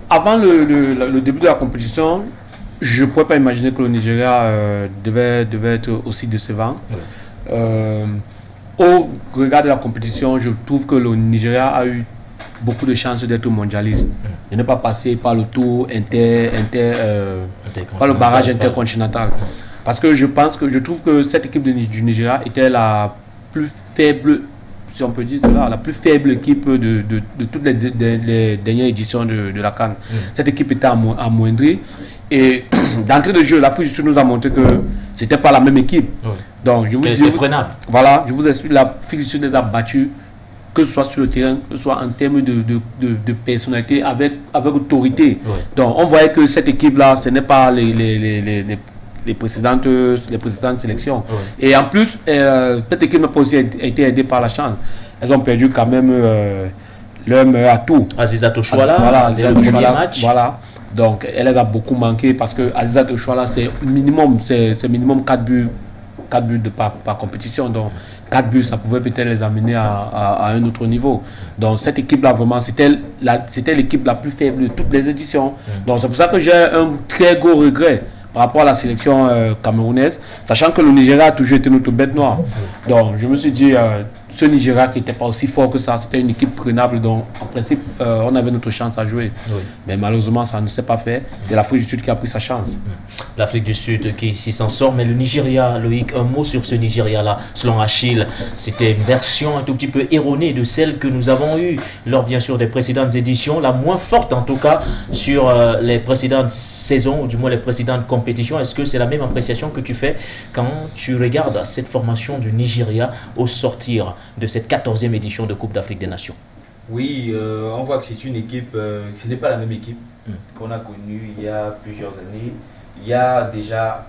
S2: avant le début de la compétition, je ne pouvais pas imaginer que le Nigeria devait être aussi décevant. Oui. Au regard de la compétition, je trouve que le Nigeria a eu beaucoup de chances d'être mondialiste, de ne pas passer par le tour par le barrage intercontinental. Parce que je trouve que cette équipe du Nigeria était la plus faible, si on peut dire cela, la plus faible équipe de toutes les dernières éditions de la CAN. Cette équipe était amoindrie et d'entrée de jeu, l'Afrique du Sud nous a montré que c'était pas la même équipe. Donc je vous dis, voilà, je vous explique, l'Afrique du Sud les a battus, que ce soit sur le terrain, que ce soit en termes de personnalité, avec autorité. Donc on voyait que cette équipe-là, ce n'est pas les précédentes sélections. Et en plus, cette équipe n'a pas aussi été aidée par la chance. Elles ont perdu quand même leur meilleur atout.
S1: Azizat Oshoala, dès le premier match.
S2: Voilà. Donc elle a beaucoup manqué parce que Azizat Oshoala, c'est minimum 4 buts par compétition. Donc 4 buts, ça pouvait peut-être les amener à un autre niveau. Donc cette équipe-là, vraiment, c'était l'équipe la plus faible de toutes les éditions. Donc c'est pour ça que j'ai un très gros regret par rapport à la sélection camerounaise, sachant que le Nigeria a toujours été notre bête noire. Donc je me suis dit, ce Nigeria qui n'était pas aussi fort que ça, c'était une équipe prenable, donc en principe, on avait notre chance à jouer. Mais malheureusement, ça ne s'est pas fait. C'est l'Afrique du Sud qui a pris sa chance.
S1: L'Afrique du Sud qui s'en sort, mais le Nigeria, Loïc, un mot sur ce Nigeria-là, selon Achille, c'était une version un tout petit peu erronée de celle que nous avons eue lors, bien sûr, des précédentes éditions, la moins forte en tout cas sur les précédentes saisons, ou du moins les précédentes compétitions. Est-ce que c'est la même appréciation que tu fais quand tu regardes cette formation du Nigeria au sortir de cette 14e édition de Coupe d'Afrique des Nations?
S3: Oui, on voit que c'est une équipe, ce n'est pas la même équipe qu'on a connue il y a plusieurs années. Il y a déjà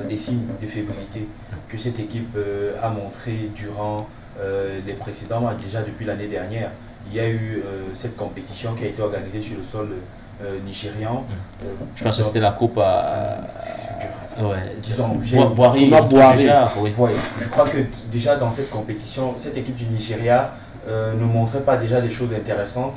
S3: des signes de fébrilité que cette équipe a montré durant les précédents matchs. Déjà depuis l'année dernière, il y a eu cette compétition qui a été organisée sur le sol nigérian.
S1: Je pense que c'était la coupe
S3: disons,
S1: Boari.
S3: Je crois que déjà dans cette compétition, cette équipe du Nigeria ne montrait pas déjà des choses intéressantes.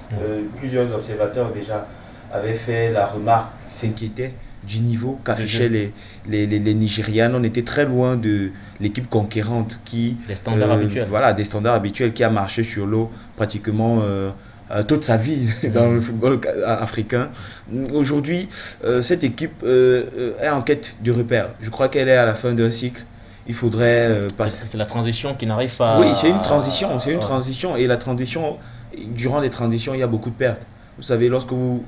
S3: Plusieurs observateurs déjà avaient fait la remarque, s'inquiétaient du niveau qu'affichaient les Nigérianes. On était très loin de l'équipe conquérante qui...
S1: Des standards habituels.
S3: Voilà, des standards habituels, qui a marché sur l'eau pratiquement toute sa vie dans le football africain. Aujourd'hui, cette équipe est en quête de repères. Je crois qu'elle est à la fin d'un cycle. Il faudrait passer...
S1: C'est la transition qui n'arrive pas...
S3: Oui, c'est une transition. C'est une transition. Et la transition, durant les transitions, il y a beaucoup de pertes. Vous savez, lorsque vous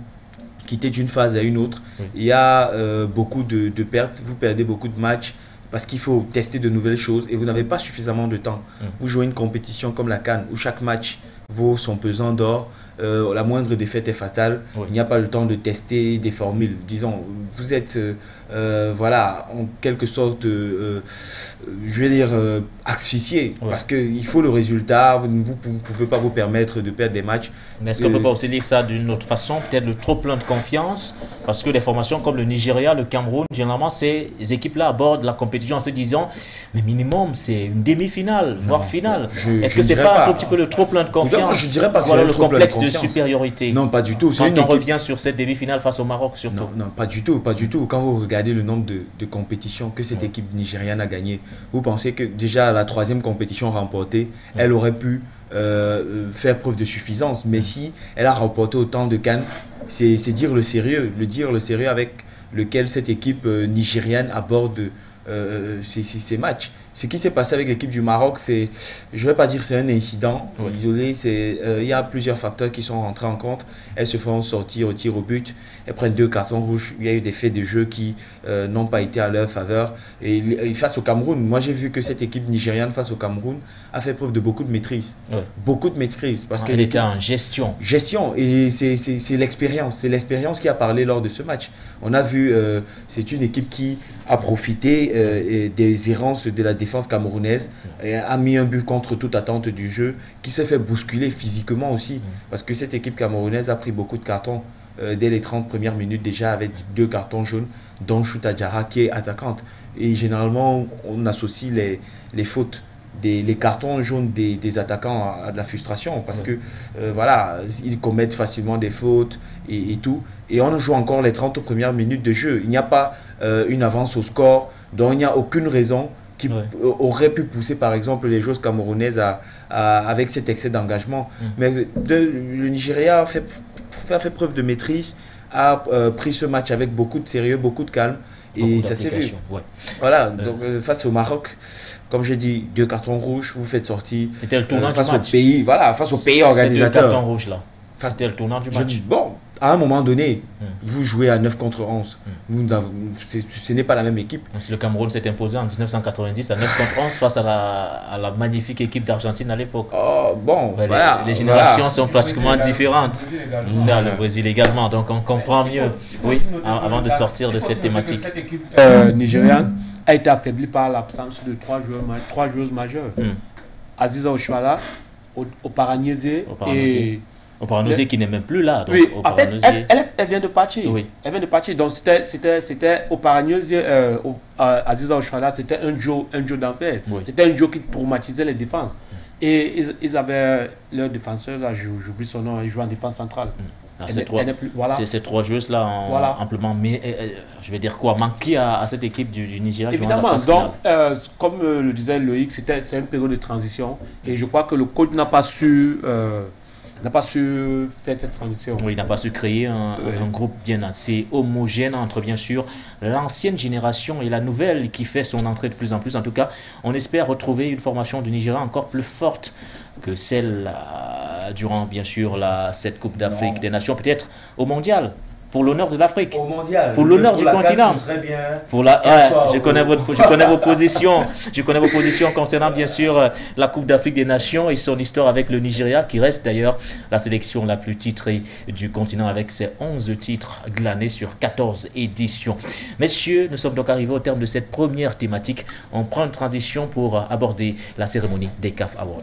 S3: quittez d'une phase à une autre, il y a beaucoup de pertes. Vous perdez beaucoup de matchs parce qu'il faut tester de nouvelles choses et vous n'avez pas suffisamment de temps. Vous jouez une compétition comme la CAN où chaque match vaut son pesant d'or. La moindre défaite est fatale. Il n'y a pas le temps de tester des formules. Disons, vous êtes voilà, en quelque sorte, je vais dire, asphyxié, parce qu'il faut le résultat. Vous ne pouvez pas vous permettre de perdre des matchs.
S1: Mais est-ce qu'on ne peut pas aussi lire ça d'une autre façon, peut-être le trop plein de confiance, parce que des formations comme le Nigeria, le Cameroun, généralement, ces équipes-là abordent la compétition en se disant, mais minimum, c'est une demi-finale, voire finale. Est-ce que c'est pas un tout petit peu le trop plein de confiance?
S3: Je dirais pas que
S1: voilà
S3: c'est
S1: le complexe de supériorité.
S3: Non, pas du tout.
S1: Quand on revient sur cette demi-finale face au Maroc, surtout.
S3: Non, pas du tout, pas du tout. Quand vous regardez le nombre de compétitions que cette équipe nigériane a gagné, vous pensez que déjà la 3e compétition remportée, elle aurait pu faire preuve de suffisance. Mais si elle a remporté autant de CAN, c'est dire le sérieux avec lequel cette équipe nigériane aborde ces matchs. Ce qui s'est passé avec l'équipe du Maroc, c'est, je ne vais pas dire c'est un incident isolé, il y a plusieurs facteurs qui sont rentrés en compte. Elles se font sortir au tir au but, elles prennent 2 cartons rouges, il y a eu des faits de jeu qui n'ont pas été à leur faveur. Et face au Cameroun, moi j'ai vu que cette équipe nigériane face au Cameroun a fait preuve de beaucoup de maîtrise. Beaucoup de maîtrise. Parce
S1: qu'elle était en gestion.
S3: Gestion, et c'est l'expérience qui a parlé lors de ce match. On a vu, c'est une équipe qui a profité des errances de la défense camerounaise, et a mis un but contre toute attente du jeu, qui s'est fait bousculer physiquement aussi, parce que cette équipe camerounaise a pris beaucoup de cartons dès les 30 premières minutes déjà, avec 2 cartons jaunes, dont Chouta Diarra qui est attaquante. Et généralement, on associe les fautes, les cartons jaunes des attaquants à de la frustration, parce que voilà, ils commettent facilement des fautes et tout. Et on joue encore les 30 premières minutes de jeu. Il n'y a pas une avance au score, donc il n'y a aucune raison qui aurait pu pousser par exemple les joueuses camerounaises avec cet excès d'engagement. Mais le Nigeria a fait preuve de maîtrise, a pris ce match avec beaucoup de sérieux, beaucoup de calme. Et ça s'est vu. Voilà, donc face au Maroc, comme j'ai dit, 2 cartons rouges, vous faites sortir.
S1: C'était le tournant
S3: face
S1: du match.
S3: Au pays, voilà, face au pays organisateur.
S1: C'était 2 cartons rouges là. C'était le tournant du match.
S3: Dis, bon, à un moment donné, vous jouez à 9 contre 11. Ce n'est pas la même équipe.
S1: Si le Cameroun s'est imposé en 1990 à 9 contre 11 face à la magnifique équipe d'Argentine à l'époque.
S3: Oh, bon, voilà.
S1: Les générations sont pratiquement différentes. Dans le Brésil également, donc on comprend mieux. Oui, avant de sortir de cette thématique.
S2: Cette équipe nigériane a été affaiblie par l'absence de 3 joueuses majeures. Aziza Oshoala, Oparanyeze et...
S1: Oparanyeze qui n'est même plus là. Donc
S2: oui, en fait, elle vient de partir.
S1: Oui.
S2: Elle vient de partir. Donc, c'était Oparanyeze, Aziza Oshoala, c'était un duo d'enfer. Oui. C'était un duo qui traumatisait les défenses. Et ils avaient leur défenseur, là, j'oublie son nom, il joue en défense centrale.
S1: Ces 3 joueuses-là ont amplement, je vais dire quoi, manqué à cette équipe du Nigeria.
S2: Évidemment, donc, comme le disait Loïc, c'est une période de transition. Et je crois que le coach n'a pas su faire cette transition.
S1: Oui, il n'a pas su créer un groupe bien assez homogène entre, bien sûr, l'ancienne génération et la nouvelle qui fait son entrée de plus en plus. En tout cas, on espère retrouver une formation du Nigeria encore plus forte que celle durant, bien sûr, cette Coupe d'Afrique des Nations, peut-être au Mondial. Pour l'honneur de l'Afrique.
S3: Au mondial.
S1: Pour l'honneur du continent. Je connais vos positions. Je connais vos positions concernant bien sûr la Coupe d'Afrique des Nations et son histoire avec le Nigeria, qui reste d'ailleurs la sélection la plus titrée du continent avec ses 11 titres glanés sur 14 éditions. Messieurs, nous sommes donc arrivés au terme de cette première thématique. On prend une transition pour aborder la cérémonie des CAF Awards.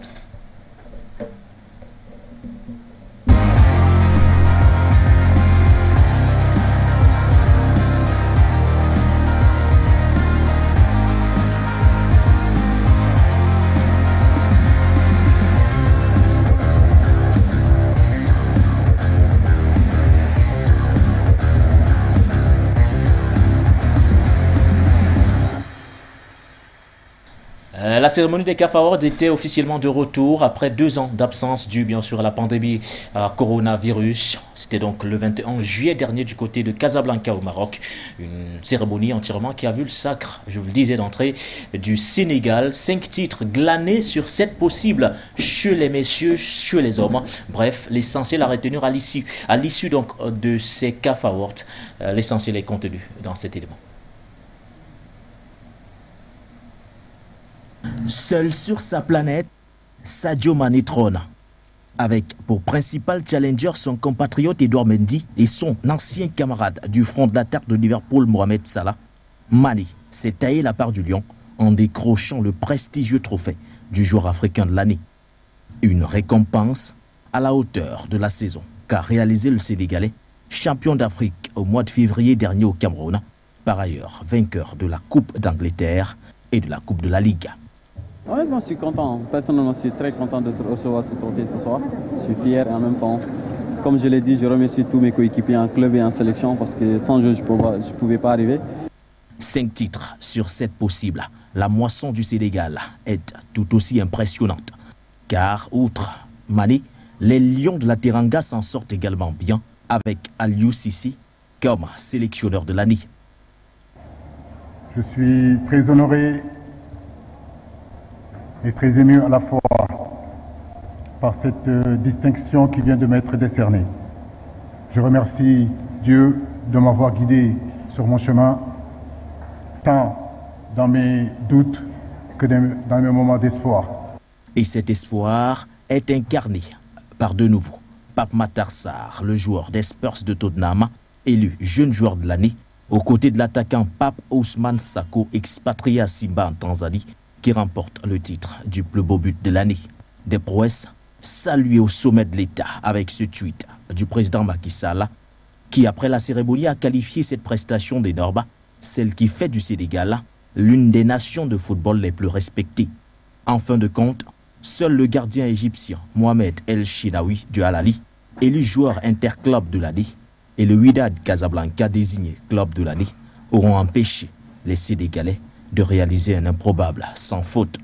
S1: La cérémonie des CAF Awards était officiellement de retour après 2 ans d'absence due bien sûr à la pandémie coronavirus. C'était donc le 21 juillet dernier du côté de Casablanca au Maroc. Une cérémonie entièrement qui a vu le sacre, je vous le disais d'entrée, du Sénégal. 5 titres glanés sur 7 possibles chez les messieurs, chez les hommes. Bref, l'essentiel à retenir à l'issue donc de ces CAF Awards. L'essentiel est contenu dans cet élément.
S4: Seul sur sa planète, Sadio Mané trône. Avec pour principal challenger son compatriote Edouard Mendy et son ancien camarade du front d'attaque de Liverpool Mohamed Salah, Mané s'est taillé la part du lion en décrochant le prestigieux trophée du joueur africain de l'année. Une récompense à la hauteur de la saison qu'a réalisé le Sénégalais, champion d'Afrique au mois de février dernier au Cameroun, par ailleurs vainqueur de la Coupe d'Angleterre et de la Coupe de la Ligue.
S5: Honnêtement, je suis content. Personnellement, je suis très content de recevoir ce trophée ce soir. Je suis fier et en même temps, comme je l'ai dit, je remercie tous mes coéquipiers en club et en sélection parce que sans eux, je ne pouvais pas arriver.
S4: 5 titres sur 7 possibles. La moisson du Sénégal est tout aussi impressionnante. Car, outre Mané, les Lions de la Teranga s'en sortent également bien avec Aliou Cissé comme sélectionneur de l'année.
S6: Je suis très honoré et très ému à la fois par cette distinction qui vient de m'être décernée. Je remercie Dieu de m'avoir guidé sur mon chemin, tant dans mes doutes que dans mes moments d'espoir.
S4: Et cet espoir est incarné par de nouveau Pape Matar Sarr, le joueur des Spurs de Tottenham, élu jeune joueur de l'année, aux côtés de l'attaquant Pape Ousmane Sako, expatrié à Simba en Tanzanie, qui remporte le titre du plus beau but de l'année. Des prouesses saluées au sommet de l'État avec ce tweet du président Macky Sall, qui après la cérémonie a qualifié cette prestation d'énorme, celle qui fait du Sénégal l'une des nations de football les plus respectées. En fin de compte, seul le gardien égyptien Mohamed El Chinaoui du Al-Ahly, élu joueur interclub de l'année, et le Wydad Casablanca désigné club de l'année, auront empêché les Sénégalais de réaliser un improbable sans faute.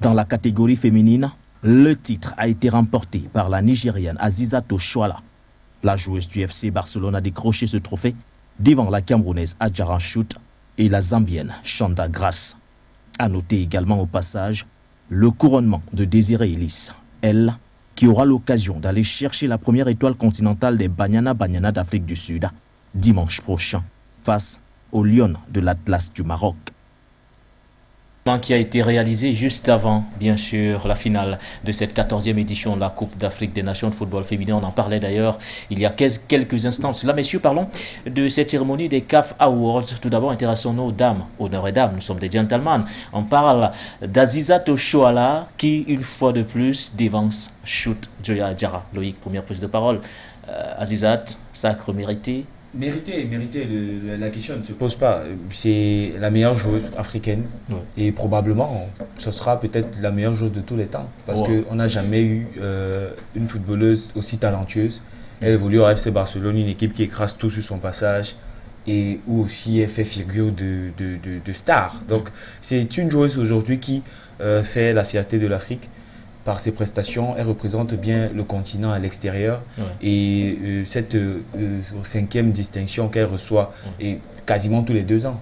S4: Dans la catégorie féminine, le titre a été remporté par la Nigériane Azizat Oshoala. La joueuse du FC Barcelone a décroché ce trophée devant la Camerounaise Adjara Chout et la Zambienne Chanda Grace. A noter également au passage le couronnement de Désiré Ellis, elle qui aura l'occasion d'aller chercher la première étoile continentale des Banyana d'Afrique du Sud dimanche prochain face aux Lions de l'Atlas du Maroc.
S1: Qui a été réalisé juste avant, bien sûr, la finale de cette 14e édition de la Coupe d'Afrique des Nations de football féminin. On en parlait d'ailleurs il y a quelques instants. Là, messieurs, parlons de cette cérémonie des CAF Awards. Tout d'abord, intéressons-nous aux dames, honneur et dames. Nous sommes des gentlemen. On parle d'Azizat Oshoala qui, une fois de plus, dévance Chout Joya Adjara. Loïc, première prise de parole. Azizat, sacre mérité.
S3: Mérité, la question ne se pose pas. C'est la meilleure joueuse africaine et probablement ce sera peut-être la meilleure joueuse de tous les temps parce qu'on n'a jamais eu une footballeuse aussi talentueuse. Elle évolue au FC Barcelone, une équipe qui écrase tout sur son passage et où aussi elle fait figure de star. Donc c'est une joueuse aujourd'hui qui fait la fierté de l'Afrique. Par ses prestations, elle représente bien le continent à l'extérieur. Et cette 5e distinction qu'elle reçoit est quasiment tous les 2 ans.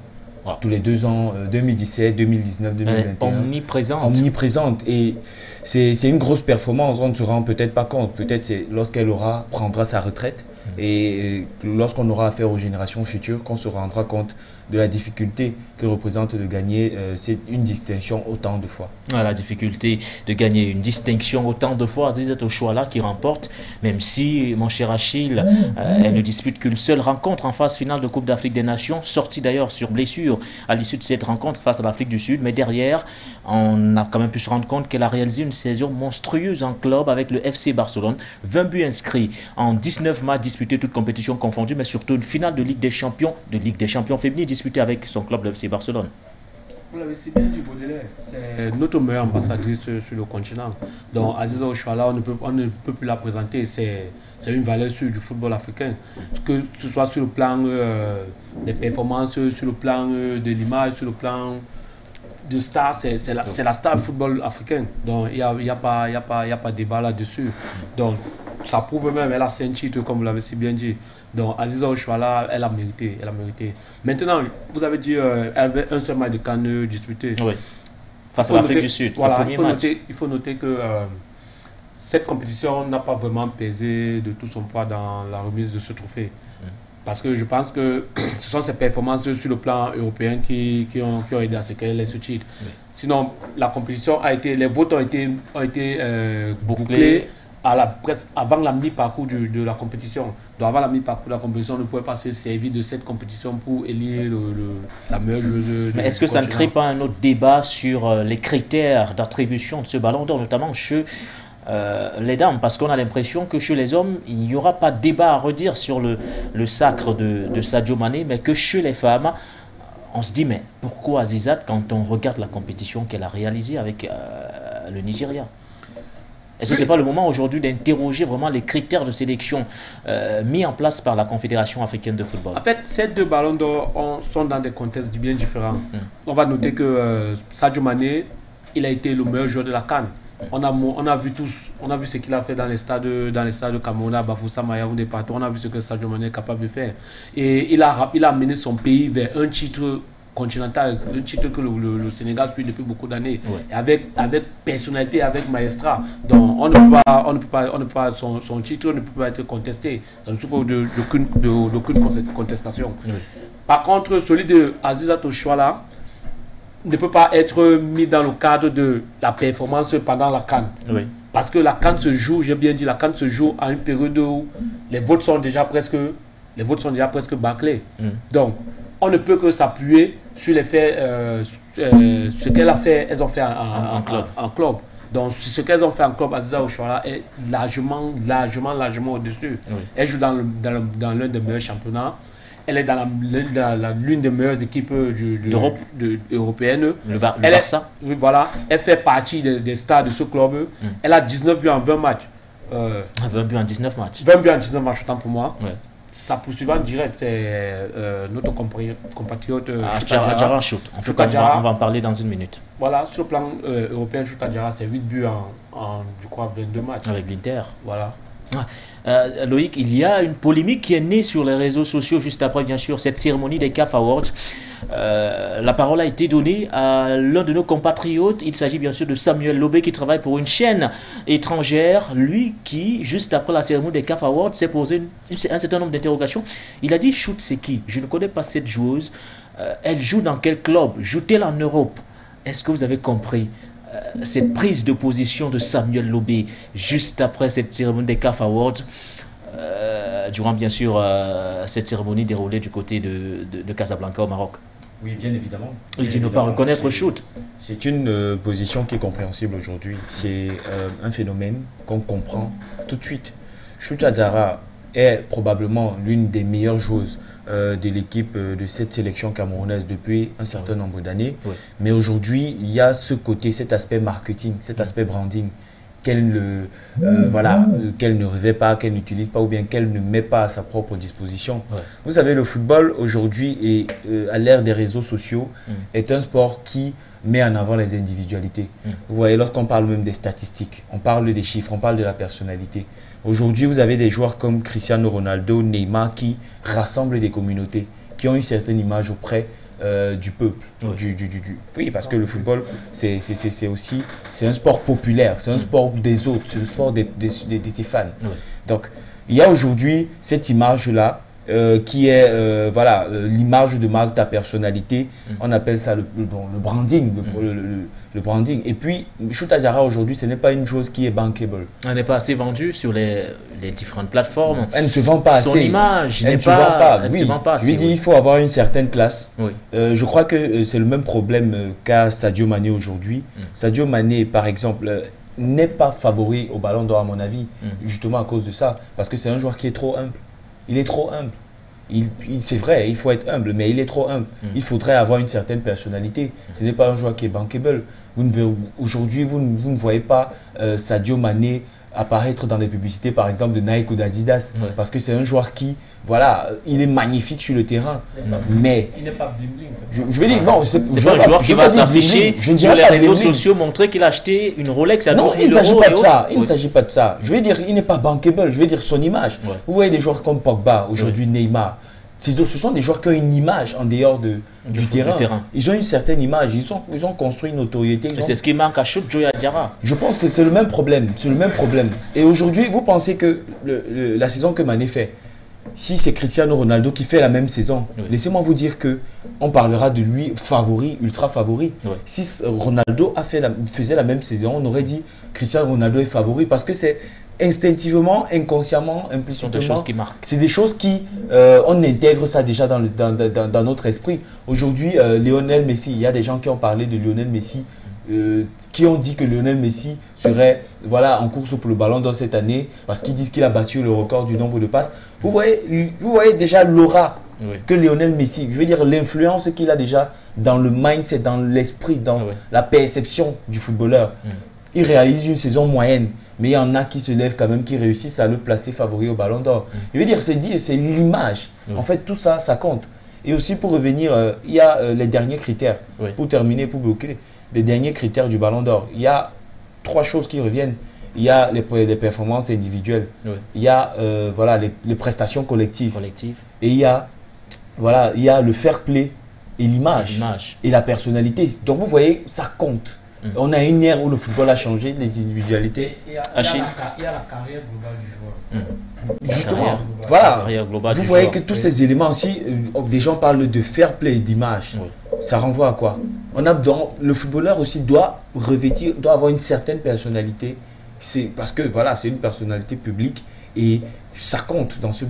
S3: Tous les 2 ans, 2017, 2019, 2021. Omniprésente. Et c'est une grosse performance. On ne se rend peut-être pas compte. Peut-être c'est lorsqu'elle prendra sa retraite et lorsqu'on aura affaire aux générations futures qu'on se rendra compte de la difficulté que représente de gagner une distinction autant de fois.
S1: La difficulté de gagner une distinction autant de fois, Azizat Oshoala qui remporte, même si, mon cher Achille, elle ne dispute qu'une seule rencontre en phase finale de Coupe d'Afrique des Nations, sortie d'ailleurs sur blessure à l'issue de cette rencontre face à l'Afrique du Sud. Mais derrière, on a quand même pu se rendre compte qu'elle a réalisé une saison monstrueuse en club avec le FC Barcelone. 20 buts inscrits en 19 matchs disputés, toutes compétitions confondues, mais surtout une finale de Ligue des Champions féminines disputée avec son club, le FC Barcelone.
S2: Vous l'avez si bien dit, Baudelaire, c'est notre meilleure ambassadrice sur le continent. Donc Azizat Oshoala, on ne peut plus la présenter, c'est une valeur sûre du football africain. Que ce soit sur le plan des performances, sur le plan de l'image, sur le plan de star, c'est la star du football africain. Donc il n'y a pas de débat là-dessus. Donc ça prouve même, elle a 5 titres, comme vous l'avez si bien dit. Donc Azizat Oshoala, elle a mérité. Maintenant, vous avez dit elle avait un seul match de CAN disputé.
S1: Oui. Face à l'Afrique du Sud.
S2: Voilà, il faut noter que cette compétition n'a pas vraiment pesé de tout son poids dans la remise de ce trophée. Parce que je pense que ce sont ses performances sur le plan européen qui ont aidé à ce qu'elle ait ce titre. Sinon, la compétition les votes ont été bouclés presque avant la mi-parcours de la compétition. Donc avant la mi-parcours de la compétition, on ne pouvait pas se servir de cette compétition pour élire la meilleure joueuse.
S1: Mais est-ce que ça ne crée pas un autre débat sur les critères d'attribution de ce ballon d'or, notamment chez les dames, parce qu'on a l'impression que chez les hommes, il n'y aura pas de débat à redire sur le sacre de Sadio Mané, mais que chez les femmes, on se dit, mais pourquoi Azizat quand on regarde la compétition qu'elle a réalisée avec le Nigeria? Est-ce que ce n'est pas le moment aujourd'hui d'interroger vraiment les critères de sélection mis en place par la Confédération africaine de football?
S2: En fait, ces 2 ballons d'or sont dans des contextes bien différents. On va noter que Sadio Mané, il a été le meilleur joueur de la CAN. On a vu ce qu'il a fait dans les stades de Cameroun, à Bafoussam, à Yaoundé, partout. On a vu ce que Sadio Mané est capable de faire. Et il a mené son pays vers un titre continental, le titre que le Sénégal suit depuis beaucoup d'années, avec personnalité, avec maestrat. Donc on ne peut pas son titre ne peut pas être contesté. Ça ne souffre d'aucune contestation. Oui. Par contre, celui de Aziza Toshwala ne peut pas être mis dans le cadre de la performance pendant la CAN. Oui. Parce que la CAN se joue, j'ai bien dit, la CAN se joue à une période où les votes sont déjà presque bâclés. Donc, on ne peut que s'appuyer sur les faits, ce qu'elles ont fait en club. Donc, ce qu'elles ont fait en club, Aziza Toshwala est largement au-dessus. Oui. Elle joue dans l'un des meilleurs championnats. Elle est dans l'une des meilleures équipes européennes. Le Barça. Voilà. Elle fait partie des stars de ce club. Elle a 19 buts en 20 matchs.
S1: 20 buts en 19 matchs.
S2: 20 buts en 19 matchs, autant pour moi. Ouais. Sa poursuivante direct, c'est notre compatriote
S1: Adjara Shoot. En fait, on va en parler dans une minute.
S2: Voilà, sur le plan européen, Shoot Adjara, c'est 8 buts en, je crois, 22 matchs.
S1: Avec l'Inter.
S2: Voilà.
S1: Loïc, il y a une polémique qui est née sur les réseaux sociaux juste après, bien sûr, cette cérémonie des CAF Awards. La parole a été donnée à l'un de nos compatriotes. Il s'agit bien sûr de Samuel Lobé qui travaille pour une chaîne étrangère. Lui qui, juste après la cérémonie des CAF Awards, s'est posé un certain nombre d'interrogations. Il a dit, Shoot, c'est qui? Je ne connais pas cette joueuse. Elle joue dans quel club? Joue-t-elle en Europe? Est-ce que vous avez compris cette prise de position de Samuel Lobé juste après cette cérémonie des CAF Awards, durant bien sûr cette cérémonie déroulée du côté de Casablanca au Maroc?
S3: Oui, bien évidemment.
S1: Il dit ne pas reconnaître Shoot.
S3: C'est une position qui est compréhensible aujourd'hui. C'est un phénomène qu'on comprend tout de suite. Shoot Adjara est probablement l'une des meilleures joueuses de l'équipe de cette sélection camerounaise depuis un certain nombre d'années. Oui. Mais aujourd'hui, il y a ce côté, cet aspect marketing, cet aspect branding qu'elle ne rêvait pas, qu'elle n'utilise pas ou bien qu'elle ne met pas à sa propre disposition. Ouais. Vous savez, le football aujourd'hui et à l'ère des réseaux sociaux est un sport qui met en avant les individualités. Vous voyez, lorsqu'on parle même des statistiques, on parle des chiffres, on parle de la personnalité. Aujourd'hui, vous avez des joueurs comme Cristiano Ronaldo, Neymar qui rassemblent des communautés, qui ont une certaine image auprès du peuple. Oui. Oui, parce que le football, c'est un sport populaire, c'est un sport des autres, c'est le sport des fans. Oui. Donc, il y a aujourd'hui cette image-là qui est l'image de marque, ta personnalité. On appelle ça le branding, le branding. Et puis, Shoot Adjara aujourd'hui, ce n'est pas une chose qui est bankable.
S1: Elle n'est pas assez vendue sur les différentes plateformes.
S3: Elle ne se vend pas assez.
S1: Son image n'est pas... Elle ne se vend pas assez.
S3: Je lui dis, il faut avoir une certaine classe. Oui. Je crois que c'est le même problème qu'a Sadio Mané aujourd'hui. Sadio Mané, par exemple, n'est pas favori au Ballon d'Or, à mon avis, justement à cause de ça. Parce que c'est un joueur qui est trop humble. Il est trop humble. C'est vrai, il faut être humble, mais il est trop humble. Il faudrait avoir une certaine personnalité. Ce n'est pas un joueur qui est bankable. Aujourd'hui, vous ne voyez pas Sadio Mané apparaître dans les publicités, par exemple, de Nike ou d'Adidas. Parce que c'est un joueur qui, voilà, il est magnifique sur le terrain. Mais
S2: il n'est pas bling-bling.
S3: Je vais dire, non,
S1: c'est pas un joueur qui va s'afficher sur les réseaux sociaux, montrer qu'il a acheté une Rolex à 12 000 euros.
S3: Non, il ne s'agit pas de ça. Il ne s'agit pas de ça. Je vais dire, il n'est pas bankable. Je vais dire son image. Vous voyez des joueurs comme Pogba, aujourd'hui Neymar. Ce sont des joueurs qui ont une image en dehors du terrain. Ils ont une certaine image. Ils ont construit une notoriété.
S1: C'est ce qui manque à Shoot Adjara.
S3: Je pense que c'est le même problème. C'est le même problème. Et aujourd'hui, vous pensez que la saison que Mané fait, si c'est Cristiano Ronaldo qui fait la même saison, laissez-moi vous dire qu'on parlera de lui favori, ultra favori. Si Ronaldo faisait la même saison, on aurait dit Cristiano Ronaldo est favori parce que c'est instinctivement, inconsciemment, implicitement.
S1: Ce sont des choses qui marquent.
S3: C'est des choses qui, on intègre ça déjà dans notre esprit. Aujourd'hui, Lionel Messi, il y a des gens qui ont parlé de Lionel Messi, qui ont dit que Lionel Messi serait en course pour le Ballon d'Or cette année parce qu'ils disent qu'il a battu le record du nombre de passes. Vous voyez déjà l'aura que Lionel Messi, je veux dire l'influence qu'il a déjà dans le mindset, dans l'esprit, dans la perception du footballeur. Il réalise une saison moyenne. Mais il y en a qui se lèvent quand même, qui réussissent à le placer favori au Ballon d'Or. Je veux dire, c'est l'image. En fait, tout ça, ça compte. Et aussi, pour revenir, il y a les derniers critères. Pour terminer, pour bloquer, les derniers critères du Ballon d'Or. Il y a 3 choses qui reviennent. Il y a les performances individuelles. Il y a les prestations collectives. Et il y a le fair play et l'image et la personnalité. Donc vous voyez, ça compte. On a une ère où le football a changé, les individualités.
S2: Il y a la carrière globale du joueur.
S3: Justement, voilà. Vous voyez que tous ces éléments aussi, des gens parlent de fair play, d'image. Ça renvoie à quoi? Le footballeur aussi doit avoir une certaine personnalité. C'est parce que voilà, c'est une personnalité publique et ça compte dans ce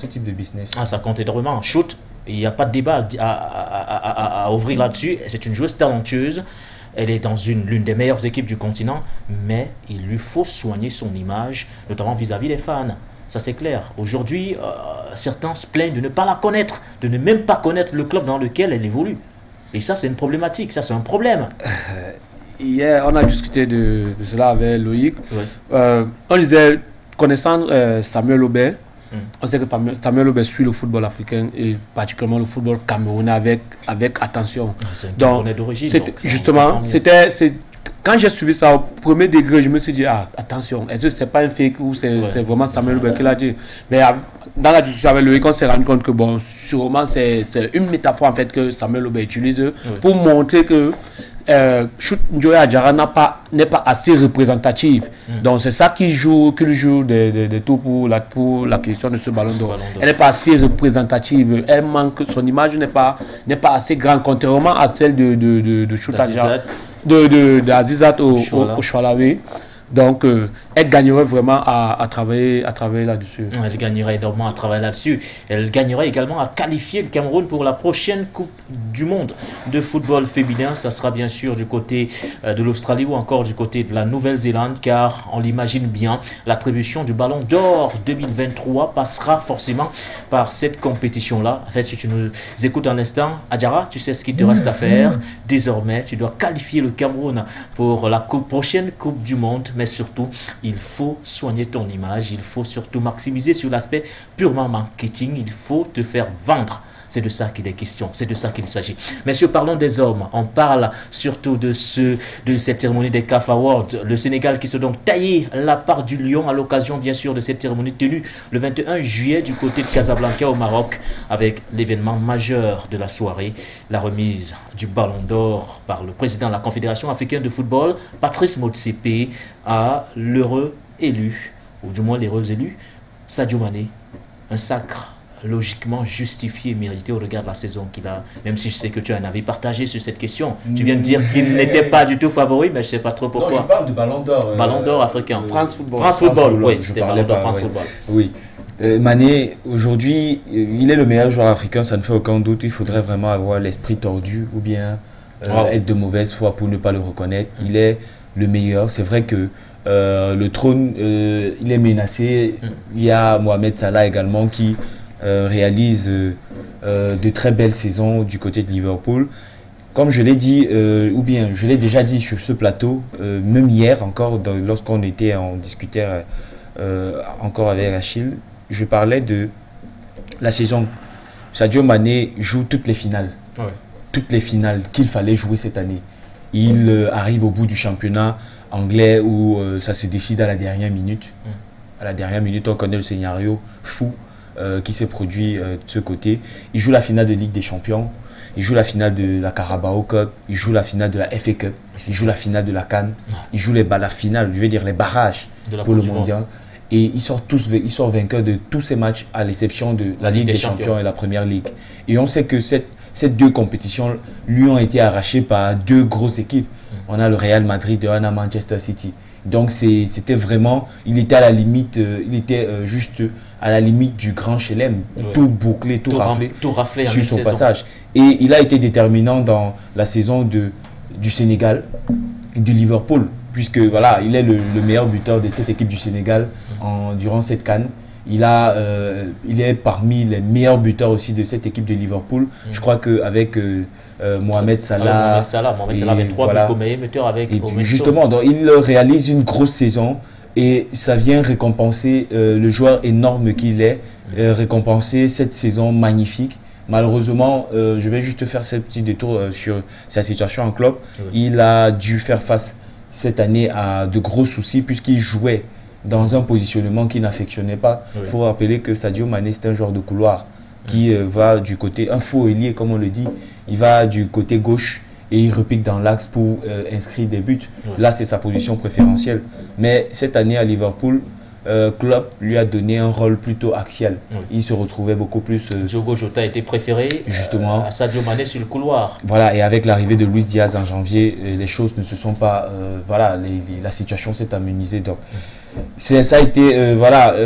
S3: type de business.
S1: Ah, ça compte énormément. Shoot, il n'y a pas de débat à ouvrir là-dessus. C'est une joueuse talentueuse. Elle est dans l'une des meilleures équipes du continent, mais il lui faut soigner son image, notamment vis-à-vis des fans. Ça, c'est clair. Aujourd'hui, certains se plaignent de ne pas la connaître, de ne même pas connaître le club dans lequel elle évolue. Et ça, c'est une problématique, ça, c'est un problème.
S2: Hier, on a discuté de cela avec Loïc.
S1: Oui.
S2: On disait, connaissant Samuel Aubert, on sait que Samuel Aubert suit le football africain et particulièrement le football camerounais avec attention.
S1: C'est un Camerounais d'origine.
S2: Justement, quand j'ai suivi ça au premier degré, je me suis dit, attention, est-ce que c'est pas un fake ou c'est vraiment Samuel Aubert qui l'a dit? Mais dans la discussion avec Loïc, on s'est rendu compte que bon, sûrement c'est une métaphore en fait que Samuel Aubert utilise pour montrer que Shoot Njoya Adjara n'est pas assez représentative. Donc c'est ça qu'il joue de tout pour l'acquisition de ce ballon d'or. Elle n'est pas assez représentative. Elle manque, son image n'est pas assez grande, contrairement à celle de Shoot Adjara, d'Azizat au Choualawi. Donc, elle gagnerait vraiment à travailler là-dessus.
S1: Elle gagnerait énormément à travailler là-dessus. Elle gagnerait également à qualifier le Cameroun pour la prochaine Coupe du Monde de football féminin. Ça sera bien sûr du côté de l'Australie ou encore du côté de la Nouvelle-Zélande, car on l'imagine bien, l'attribution du Ballon d'Or 2023 passera forcément par cette compétition-là. En fait, si tu nous écoutes un instant, Adjara, tu sais ce qu'il te reste à faire. Désormais, tu dois qualifier le Cameroun pour la prochaine Coupe du Monde. Mais surtout, il faut soigner ton image, il faut surtout maximiser sur l'aspect purement marketing, il faut te faire vendre. C'est de ça qu'il est question, c'est de ça qu'il s'agit. Messieurs, parlons des hommes. On parle surtout de cette cérémonie des CAF Awards. Le Sénégal qui se donc taillé la part du lion à l'occasion, bien sûr, de cette cérémonie tenue le 21 juillet du côté de Casablanca au Maroc, avec l'événement majeur de la soirée, la remise du Ballon d'Or par le président de la Confédération africaine de football, Patrice Motsepe, à l'heureux élu, ou du moins l'heureuse élue, Sadio Mané. Un sacre logiquement justifié et mérité au regard de la saison qu'il a, même si je sais que tu as un avis partagé sur cette question. Tu viens de dire qu'il n'était pas du tout favori, mais je ne sais pas trop pourquoi.
S3: Non, je parle de Ballon d'Or.
S1: Ballon d'Or africain.
S2: France Football.
S1: France Football, oui, c'était Ballon d'Or France Football.
S3: Oui. Mané, aujourd'hui, il est le meilleur joueur africain, ça ne fait aucun doute. Il faudrait vraiment avoir l'esprit tordu ou bien être de mauvaise foi pour ne pas le reconnaître. Il est le meilleur. C'est vrai que le trône, il est menacé. Il y a Mohamed Salah également qui réalise de très belles saisons du côté de Liverpool. Comme je l'ai dit, ou bien je l'ai déjà dit sur ce plateau, même hier encore, lorsqu'on discutait encore avec Achille, je parlais de la saison. Sadio Mané joue toutes les finales. Ouais. Toutes les finales qu'il fallait jouer cette année. Il arrive au bout du championnat anglais où ça se décide à la dernière minute. À la dernière minute, on connaît le scénario fou qui s'est produit de ce côté. Il joue la finale de Ligue des Champions. Il joue la finale de la Carabao Cup. Il joue la finale de la FA Cup. Il joue la finale de la CAN. Il joue la finale, je veux dire les barrages pour le mondial. Et ils sortent vainqueurs de tous ces matchs à l'exception de la Ligue des Champions et la Première Ligue. Et on sait que ces deux compétitions lui ont été arrachées par deux grosses équipes. On a le Real Madrid et on a Manchester City. Donc c'était vraiment, il était à la limite, juste à la limite du grand chelem, tout bouclé, tout raflé sur son passage. Et il a été déterminant dans la saison du Sénégal et du Liverpool, puisque voilà, il est le meilleur buteur de cette équipe du Sénégal durant cette CAN. Il est parmi les meilleurs buteurs aussi de cette équipe de Liverpool. Je crois qu'avec Mohamed Salah,
S1: avait 3 buts au meilleur buteur avec
S3: justement, donc, il réalise une grosse saison et ça vient récompenser le joueur énorme qu'il est, récompenser cette saison magnifique. Malheureusement, je vais juste faire ce petit détour sur sa situation en club. Il a dû faire face cette année à de gros soucis puisqu'il jouait dans un positionnement qu'il n'affectionnait pas. Il faut rappeler que Sadio Mané, c'est un joueur de couloir qui va du côté, un faux ailier comme on le dit. il va du côté gauche et il repique dans l'axe pour inscrire des buts. Là, c'est sa position préférentielle. Mais cette année à Liverpool, Klopp lui a donné un rôle plutôt axial. Il se retrouvait beaucoup plus...
S1: Diogo Jota a été préféré
S3: justement
S1: à Sadio Mané sur le couloir.
S3: Voilà, et avec l'arrivée de Luis Diaz en janvier, les choses ne se sont pas... voilà, la situation s'est amenuisée. Donc, ça a été, voilà,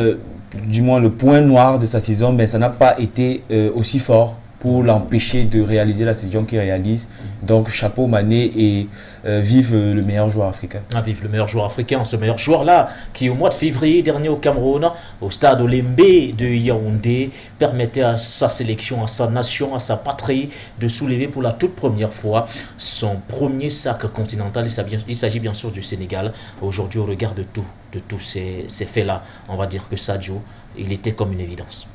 S3: du moins le point noir de sa saison, mais ça n'a pas été aussi fort pour l'empêcher de réaliser la saison qu'il réalise. Donc, chapeau Mané et vive le meilleur joueur africain.
S1: Ah, vive le meilleur joueur africain, ce meilleur joueur-là, qui au mois de février dernier au Cameroun, au stade Olembe de Yaoundé, permettait à sa sélection, à sa nation, à sa patrie, de soulever pour la toute première fois son premier sacre continental. Il s'agit bien sûr du Sénégal. Aujourd'hui, au regard de tous ces faits-là, on va dire que Sadio, il était comme une évidence.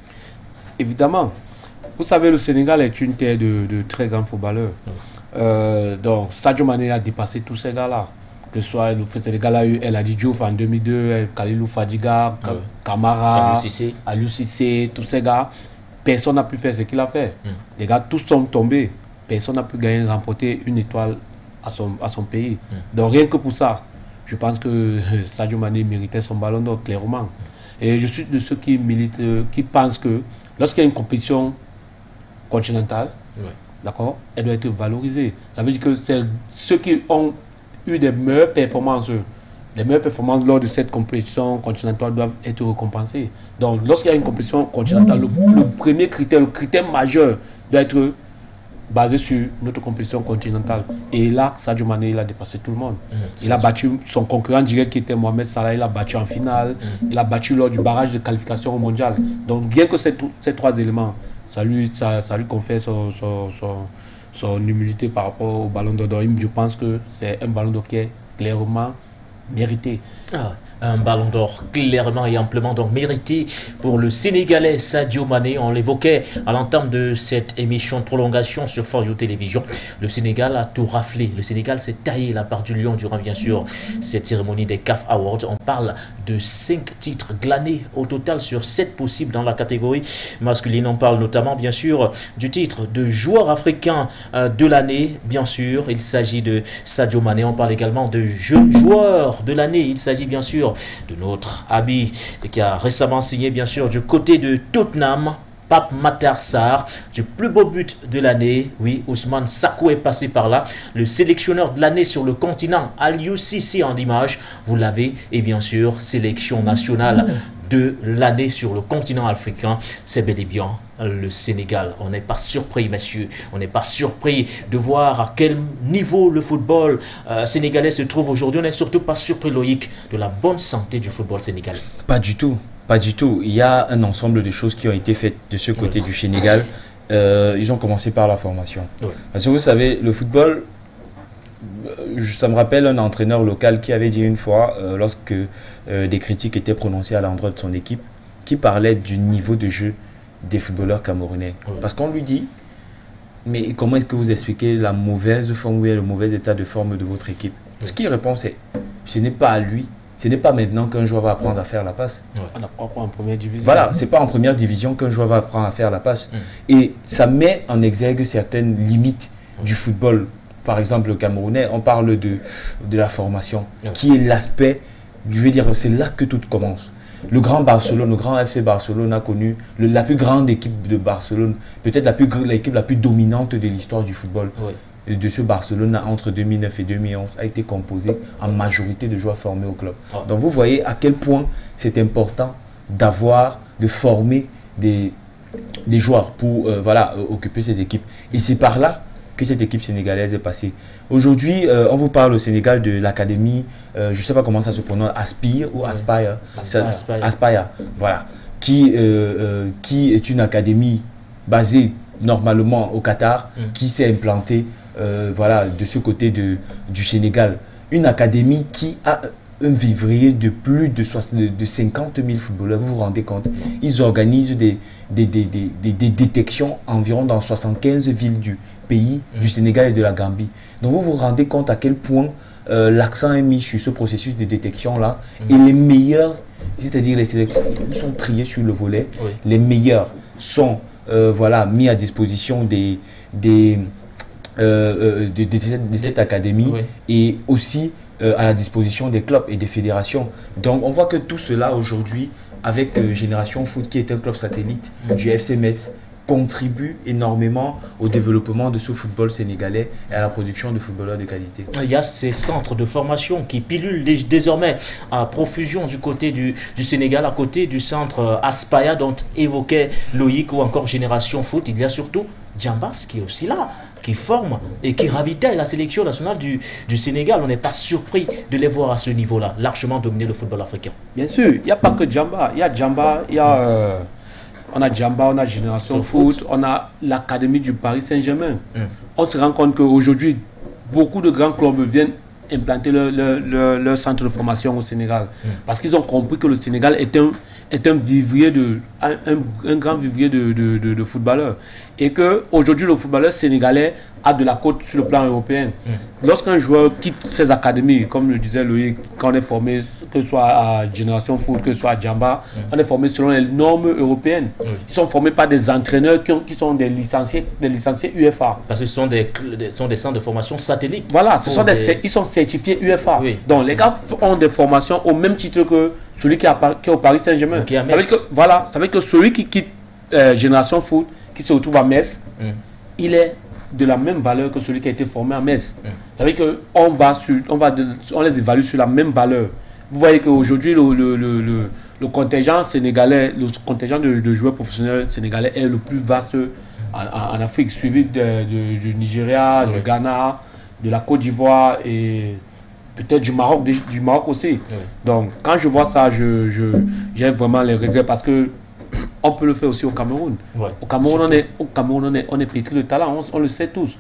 S2: Évidemment. Vous savez, le Sénégal est une terre de très grands footballeurs. Donc, Sadio Mané a dépassé tous ces gars-là. Que ce soit le Sénégal a eu El Hadji Diouf en 2002, Khalilou Fadiga, Camara, Aliou Cissé, tous ces gars. Personne n'a pu faire ce qu'il a fait. Les gars, tous sont tombés. Personne n'a pu remporter une étoile à son pays. Donc, rien que pour ça, je pense que Sadio Mané méritait son ballon d'or, clairement. Et je suis de ceux qui militent, qui pensent que lorsqu'il y a une compétition continentale, d'accord, elle doit être valorisée. Ça veut dire que c'est ceux qui ont eu des meilleures performances, lors de cette compétition continentale doivent être récompensés. Donc, lorsqu'il y a une compétition continentale, le premier critère, le critère majeur doit être basé sur notre compétition continentale. Et là, Sadio Mané, il a dépassé tout le monde. Il a battu son concurrent direct qui était Mohamed Salah, il a battu en finale, il a battu lors du barrage de qualification au mondial. Donc, bien que ces trois éléments, ça lui confère son humilité par rapport au ballon d'or. Je pense que c'est un ballon d'or qui est clairement mérité.
S1: Un ballon d'or clairement et amplement donc mérité pour le Sénégalais Sadio Mané. On l'évoquait à l'entame de cette émission de prolongation sur For You Télévision. Le Sénégal a tout raflé. Le Sénégal s'est taillé la part du lion durant bien sûr cette cérémonie des CAF Awards. On parle de 5 titres glanés au total sur 7 possibles dans la catégorie masculine. On parle notamment bien sûr du titre de joueur africain de l'année. Bien sûr, il s'agit de Sadio Mané. On parle également de jeune joueur de l'année. Il s'agit bien sûr de notre ami qui a récemment signé bien sûr du côté de Tottenham, Pape Matar Sarr, du plus beau but de l'année. Oui, Ousmane Sakou est passé par là. Le sélectionneur de l'année sur le continent, Aliou Cissé en image, vous l'avez. Et bien sûr, sélection nationale de l'année sur le continent africain, c'est bel et bien le Sénégal. On n'est pas surpris, messieurs. On n'est pas surpris de voir à quel niveau le football sénégalais se trouve aujourd'hui. On n'est surtout pas surpris, Loïc, de la bonne santé du football sénégalais.
S3: Pas du tout. Pas du tout. Il y a un ensemble de choses qui ont été faites de ce côté du Sénégal. Ils ont commencé par la formation. Parce que vous savez, le football, ça me rappelle un entraîneur local qui avait dit une fois, lorsque des critiques étaient prononcées à l'endroit de son équipe, qui parlait du niveau de jeu des footballeurs camerounais. Parce qu'on lui dit, mais comment est-ce que vous expliquez la mauvaise forme ou le mauvais état de forme de votre équipe? Ce qu'il répond, c'est, ce n'est pas à lui. Ce n'est pas maintenant qu'un joueur va apprendre à faire la passe.
S2: On n'apprend pas en première division.
S3: Voilà, c'est pas en première division qu'un joueur va apprendre à faire la passe. Et ça met en exergue certaines limites du football. Par exemple, le Camerounais, on parle de la formation, qui est l'aspect, je veux dire, c'est là que tout commence. Le grand Barcelone, le grand FC Barcelone a connu la plus grande équipe de Barcelone, peut-être l'équipe la plus dominante de l'histoire du football. De ce Barcelone entre 2009 et 2011 a été composé en majorité de joueurs formés au club. Donc vous voyez à quel point c'est important de former des joueurs pour occuper ces équipes. Et c'est par là que cette équipe sénégalaise est passée. Aujourd'hui, on vous parle au Sénégal de l'académie, je ne sais pas comment ça se prononce, Aspire ou Aspire. Aspire, voilà. Qui est une académie basée normalement au Qatar, qui s'est implantée de ce côté du Sénégal. Une académie qui a un vivrier de plus de 50 000 footballeurs, vous vous rendez compte? Ils organisent des détections environ dans 75 villes du pays, du Sénégal et de la Gambie. Donc vous vous rendez compte à quel point l'accent est mis sur ce processus de détection-là. Et les meilleurs, c'est-à-dire les sélections, ils sont triés sur le volet. Les meilleurs sont mis à disposition des de cette académie et aussi à la disposition des clubs et des fédérations. Donc on voit que tout cela aujourd'hui, avec Génération Foot, qui est un club satellite du FC Metz, contribue énormément au développement de ce football sénégalais et à la production de footballeurs de qualité.
S1: Il y a ces centres de formation qui pilulent désormais à profusion du côté du Sénégal, à côté du centre Aspaya dont évoquait Loïc, ou encore Génération Foot. Il y a surtout Djambas qui est aussi là, qui forme et qui ravitaille la sélection nationale du Sénégal. On n'est pas surpris de les voir à ce niveau-là, largement dominer le football africain.
S2: Bien sûr, il n'y a pas que Djamba. Il y a Djamba, il y a... on a Djamba, on a Génération Foot, on a l'Académie du Paris Saint-Germain. On se rend compte qu'aujourd'hui, beaucoup de grands clubs viennent implanter leur centre de formation au Sénégal. Parce qu'ils ont compris que le Sénégal est un vivrier un grand vivrier de footballeurs. Et qu'aujourd'hui, le footballeur sénégalais a de la cote sur le plan européen. Lorsqu'un joueur quitte ses académies, comme le disait Loïc, quand on est formé, que ce soit à Génération Foot, que ce soit à Djamba, on est formé selon les normes européennes. Ils sont formés par des entraîneurs qui sont des licenciés UEFA.
S1: Parce que ce sont des centres de formation satellites.
S2: Voilà, ils sont certifiés UEFA. Donc les gars ont des formations au même titre que celui qui est au Paris Saint-Germain. Ça veut dire que celui qui quitte Génération Foot, qui se retrouve à Metz, il est de la même valeur que celui qui a été formé à Metz. Ça veut dire qu'on les évalue sur la même valeur. Vous voyez qu'aujourd'hui, le contingent sénégalais, le contingent de joueurs professionnels sénégalais est le plus vaste en Afrique, suivi du Nigeria, du Ghana, de la Côte d'Ivoire et peut-être du Maroc aussi. Donc, quand je vois ça, j'ai vraiment les regrets parce que on peut le faire aussi au Cameroun. Au Cameroun, on est pétri de talent, on le sait tous.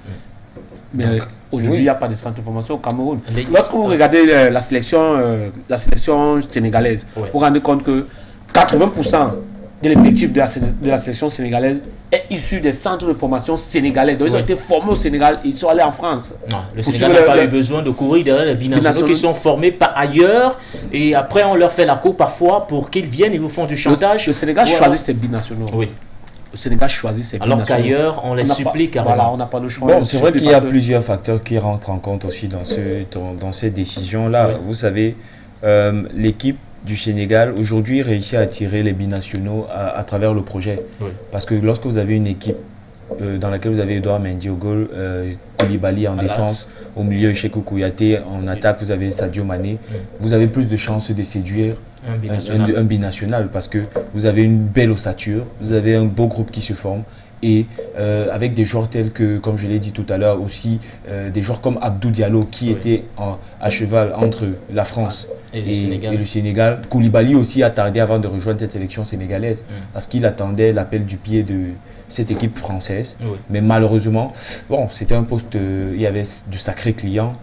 S2: Mais aujourd'hui, il n'y a pas de centre de formation au Cameroun. Lorsque vous regardez la sélection sénégalaise, vous vous rendez compte que 80% de l'effectif de la sélection sénégalaise est issu des centres de formation sénégalais. Donc, ils ont été formés au Sénégal, ils sont allés en France.
S1: Non, le Sénégal n'a pas eu besoin de courir derrière les binationaux qui sont formés par ailleurs. Et après, on leur fait la cour parfois pour qu'ils viennent, ils vous font du chantage.
S2: Le Sénégal choisit ses binationaux. Le Sénégal choisit ses binationaux.
S1: Alors qu'ailleurs, on les supplie carrément.
S2: Voilà, on n'a pas le choix.
S3: Bon, c'est vrai qu'il y a plusieurs facteurs qui rentrent en compte aussi dans ces décisions-là. Vous savez, l'équipe du Sénégal aujourd'hui réussit à attirer les binationaux à travers le projet. Parce que lorsque vous avez une équipe dans laquelle vous avez Edouard Mendy au goal, Koulibaly en défense, au milieu Cheikhou Kouyaté, en attaque vous avez Sadio Mané, vous avez plus de chances de séduire un binational parce que vous avez une belle ossature, vous avez un beau groupe qui se forme. Et avec des joueurs tels que, comme je l'ai dit tout à l'heure aussi, des joueurs comme Abdou Diallo qui était à cheval entre la France et le Sénégal. Koulibaly aussi a tardé avant de rejoindre cette sélection sénégalaise parce qu'il attendait l'appel du pied de cette équipe française. Mais malheureusement, bon, c'était un poste, il y avait de sacrés clients,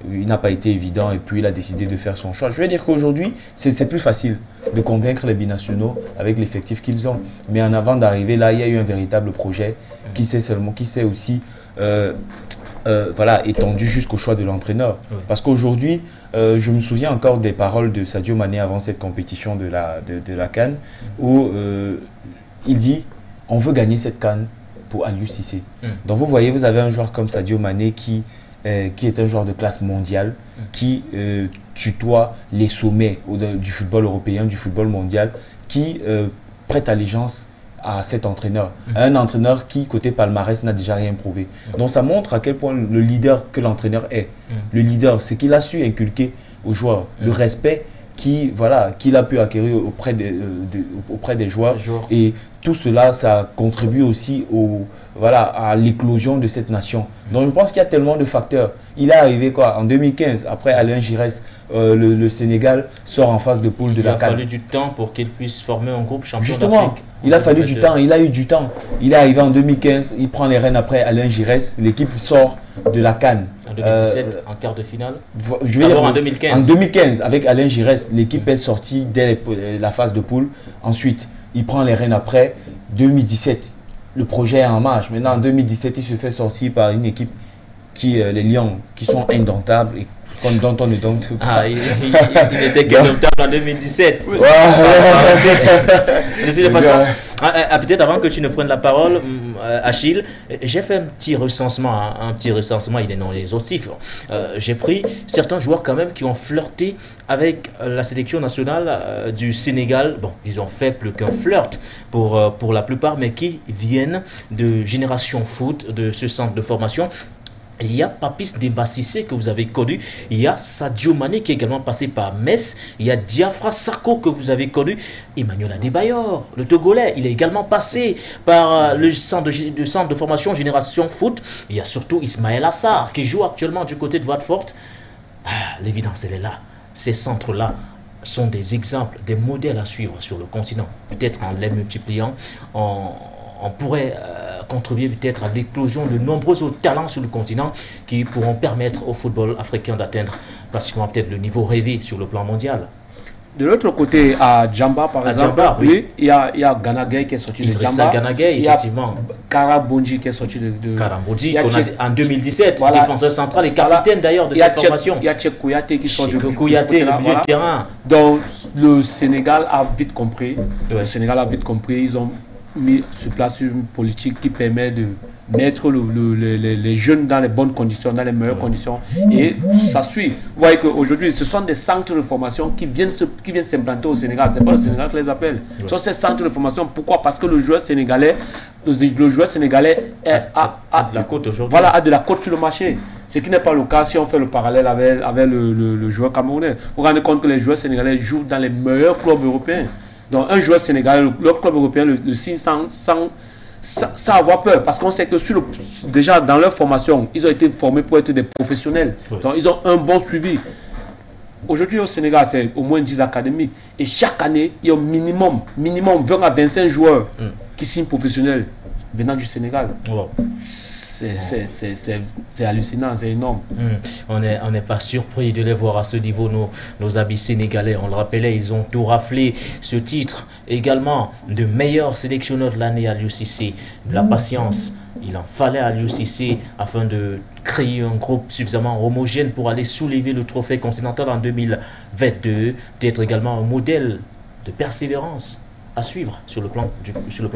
S3: il n'a pas été évident et puis il a décidé de faire son choix. Je veux dire qu'aujourd'hui, c'est plus facile de convaincre les binationaux avec l'effectif qu'ils ont. Mais en avant d'arriver là, il y a eu un véritable projet qui s'est aussi étendu jusqu'au choix de l'entraîneur. Parce qu'aujourd'hui, je me souviens encore des paroles de Sadio Mané avant cette compétition de la CAN où il dit « On veut gagner cette CAN pour Aliou Cissé ». Donc vous voyez, vous avez un joueur comme Sadio Mané qui est un joueur de classe mondiale, qui tutoie les sommets du football européen, du football mondial, qui prête allégeance à cet entraîneur. Un entraîneur qui, côté palmarès, n'a déjà rien prouvé. Donc ça montre à quel point le leader que l'entraîneur est. Le leader, c'est qu'il a su inculquer aux joueurs le respect qu'il a pu acquérir auprès des joueurs. Et tout cela, ça contribue aussi à l'éclosion de cette nation. Donc je pense qu'il y a tellement de facteurs. Il est arrivé en 2015, après Alain Giresse, le Sénégal sort en phase de poule de la CAN.
S1: Il a fallu du temps pour qu'il puisse former un groupe champion d'Afrique.
S3: Justement, il a fallu du temps, il a eu du temps. Il est arrivé en 2015, il prend les rênes après Alain Giresse, l'équipe sort de la CAN.
S1: En 2017, en quart de finale.
S3: Je vais dire
S1: en 2015.
S3: En 2015, avec Alain Giresse, l'équipe est sortie dès la phase de poule. Ensuite, il prend les rênes après. 2017, le projet est en marche. Maintenant, en 2017, il se fait sortir par une équipe les Lions, qui sont indomptables. Et dont on ne doute pas.
S1: Ah, il était quel en 2017.
S3: Ouais.
S1: De toute façon, peut-être avant que tu ne prennes la parole, Achille, j'ai fait un petit recensement, il est non exhaustif. J'ai pris certains joueurs quand même qui ont flirté avec la sélection nationale du Sénégal. Bon, ils ont fait plus qu'un flirt pour la plupart, mais qui viennent de Génération Foot, de ce centre de formation. Il y a Papis Demba Cissé que vous avez connu, il y a Sadio Mané qui est également passé par Metz, il y a Diafra Sakho que vous avez connu, Emmanuel Adebayor, le Togolais, il est également passé par le centre de formation Génération Foot. Il y a surtout Ismaël Assar qui joue actuellement du côté de Watford. L'évidence, elle est là. Ces centres-là sont des exemples, des modèles à suivre sur le continent. Peut-être en les multipliant, on pourrait contribuer peut-être à l'éclosion de nombreux autres talents sur le continent qui pourront permettre au football africain d'atteindre pratiquement peut-être le niveau rêvé sur le plan mondial.
S2: De l'autre côté, à Djamba, par exemple,
S1: oui.
S2: Il y a Gana Gueye qui est sorti de Djamba.
S1: Gana Gueye, effectivement.
S2: Il y a Karabondji qui est sorti de
S1: Karabondji, en 2017, voilà, défenseur central et capitaine d'ailleurs de cette formation.
S2: Il y a Tchèque Kouyaté qui sort de
S1: Kouyaté, le milieu de terrain.
S2: Donc, le Sénégal a vite compris. Le Sénégal a vite compris. Ils ont mis sur place une politique qui permet de mettre les jeunes dans les bonnes conditions, dans les meilleures conditions, et ça suit. Vous voyez qu'aujourd'hui, ce sont des centres de formation qui viennent s'implanter au Sénégal. Ce n'est pas le Sénégal qui les appelle. Ce sont ces centres de formation. Pourquoi? Parce que le joueur sénégalais a
S1: de la côte aujourd'hui.
S2: Voilà, a de la côte sur le marché. Ce qui n'est pas le cas si on fait le parallèle avec le joueur camerounais. Vous vous rendez compte que les joueurs sénégalais jouent dans les meilleurs clubs européens. Donc un joueur sénégalais, le club européen le signe sans avoir peur, parce qu'on sait que déjà dans leur formation, ils ont été formés pour être des professionnels. Oui. Donc ils ont un bon suivi. Aujourd'hui au Sénégal, c'est au moins 10 académies. Et chaque année, il y a minimum 20 à 25 joueurs qui signent professionnels venant du Sénégal. Wow. C'est hallucinant, c'est énorme.
S1: On n'est pas surpris de les voir à ce niveau, nos amis sénégalais. On le rappelait, ils ont tout raflé. Ce titre également de meilleur sélectionneur de l'année à l'UCC. De la patience, il en fallait à l'UCC afin de créer un groupe suffisamment homogène pour aller soulever le trophée continental en 2022. Peut-être également un modèle de persévérance à suivre sur le plan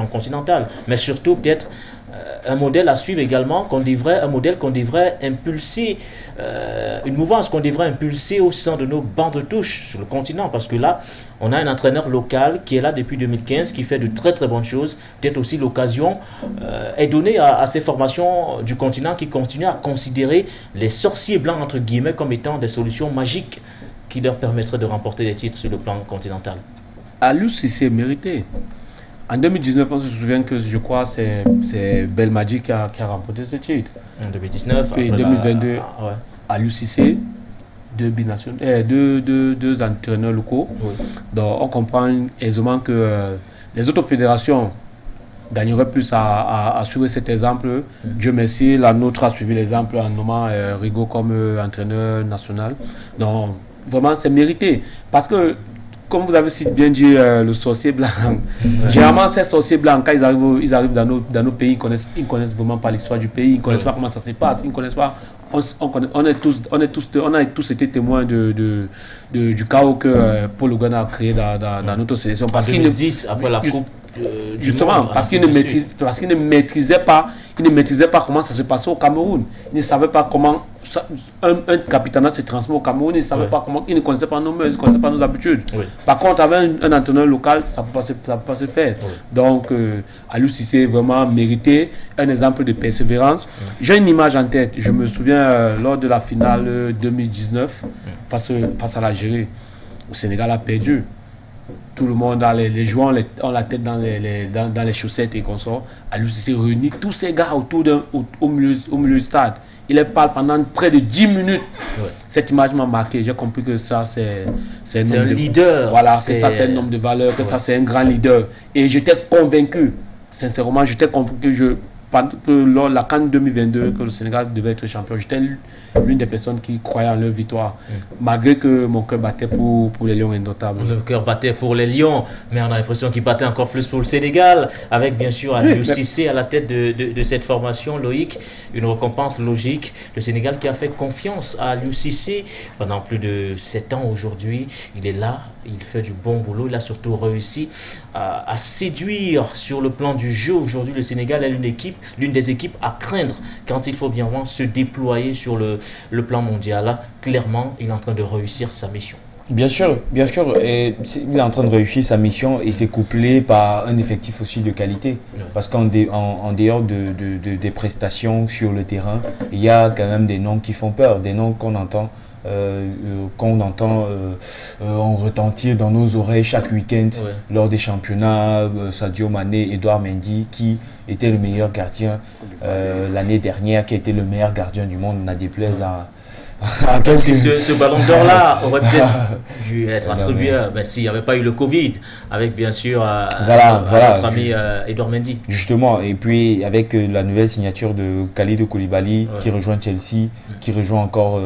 S1: continental, mais surtout peut-être un modèle à suivre également, un modèle qu'on devrait impulser, une mouvance qu'on devrait impulser au sein de nos bancs de touche sur le continent, parce que là, on a un entraîneur local qui est là depuis 2015, qui fait de très très bonnes choses. Peut-être aussi l'occasion est donnée à ces formations du continent qui continuent à considérer les sorciers blancs, entre guillemets, comme étant des solutions magiques qui leur permettraient de remporter des titres sur le plan continental.
S2: Aliou Cissé mérité. En 2019, on se souvient que je crois c'est Belmadi qui a remporté ce titre.
S1: En 2019,
S2: et 2022, Aliou Cissé, deux entraîneurs locaux. Oui. Donc on comprend aisément que les autres fédérations gagneraient plus à suivre cet exemple. Dieu merci, la nôtre a suivi l'exemple en nommant Rigo comme entraîneur national. Donc vraiment c'est mérité. Parce que comme vous avez si bien dit, le sorcier blanc, généralement ces sorciers blancs, quand ils arrivent dans nos pays, ils ne connaissent vraiment pas l'histoire du pays, ils ne connaissent pas comment ça se passe, ils ne connaissent pas. On a tous été témoins du chaos que Paul Hogan a créé dans notre sélection.
S1: Parce qu'il ne disent après la coupe.
S2: Justement, parce qu'il ne maîtrisait pas comment ça se passait au Cameroun. Il ne savait pas comment un capitanat se transmet au Cameroun. Il ne savait pas comment, il ne connaissait pas nos mœurs, il ne connaissait pas nos habitudes. Oui. Par contre, avec un entraîneur local, ça ne peut pas se faire. Oui. Donc, Aliou Cissé vraiment mérité un exemple de persévérance. J'ai une image en tête. Je me souviens lors de la finale 2019 face à l'Algérie. Le Sénégal a perdu. Tout le monde, les joueurs ont la tête dans les chaussettes et consorts. Aliou Cissé réunit tous ces gars au milieu du stade. Il les parle pendant près de 10 minutes. Ouais. Cette image m'a marqué. J'ai compris que ça, c'est
S1: un leader.
S2: Voilà, que ça, c'est un homme de valeur, que ça, c'est un grand leader. Et j'étais convaincu, sincèrement, que lors de la CAN 2022 que le Sénégal devait être champion, j'étais l'une des personnes qui croyaient en leur victoire, malgré que mon cœur battait pour les Lions indomptables.
S1: Le cœur battait pour les Lions, mais on a l'impression qu'il battait encore plus pour le Sénégal, avec bien sûr Aliou Cissé à la tête de cette formation. Loïc, une récompense logique. Le Sénégal qui a fait confiance à Aliou Cissé pendant plus de 7 ans aujourd'hui, il est là, il fait du bon boulot, il a surtout réussi à séduire sur le plan du jeu. Aujourd'hui, le Sénégal est l'une des équipes à craindre quand il faut bien voir se déployer sur le plan mondial. Là, clairement, il est en train de réussir sa mission.
S3: Bien sûr, et il est en train de réussir sa mission et c'est couplé par un effectif aussi de qualité. Parce qu'en dehors des prestations sur le terrain, il y a quand même des noms qui font peur, des noms qu'on entend. On retentir dans nos oreilles chaque week-end lors des championnats. Sadio Mané, Edouard Mendy qui était le meilleur gardien l'année dernière, qui était le meilleur gardien du monde, n'a déplaise à
S1: si ce ballon d'or là aurait peut-être dû être attribué s'il n'y avait pas eu le Covid, avec bien sûr notre ami Edouard Mendy.
S3: Justement, et puis avec la nouvelle signature de Kalidou Koulibaly qui rejoint Chelsea, qui rejoint encore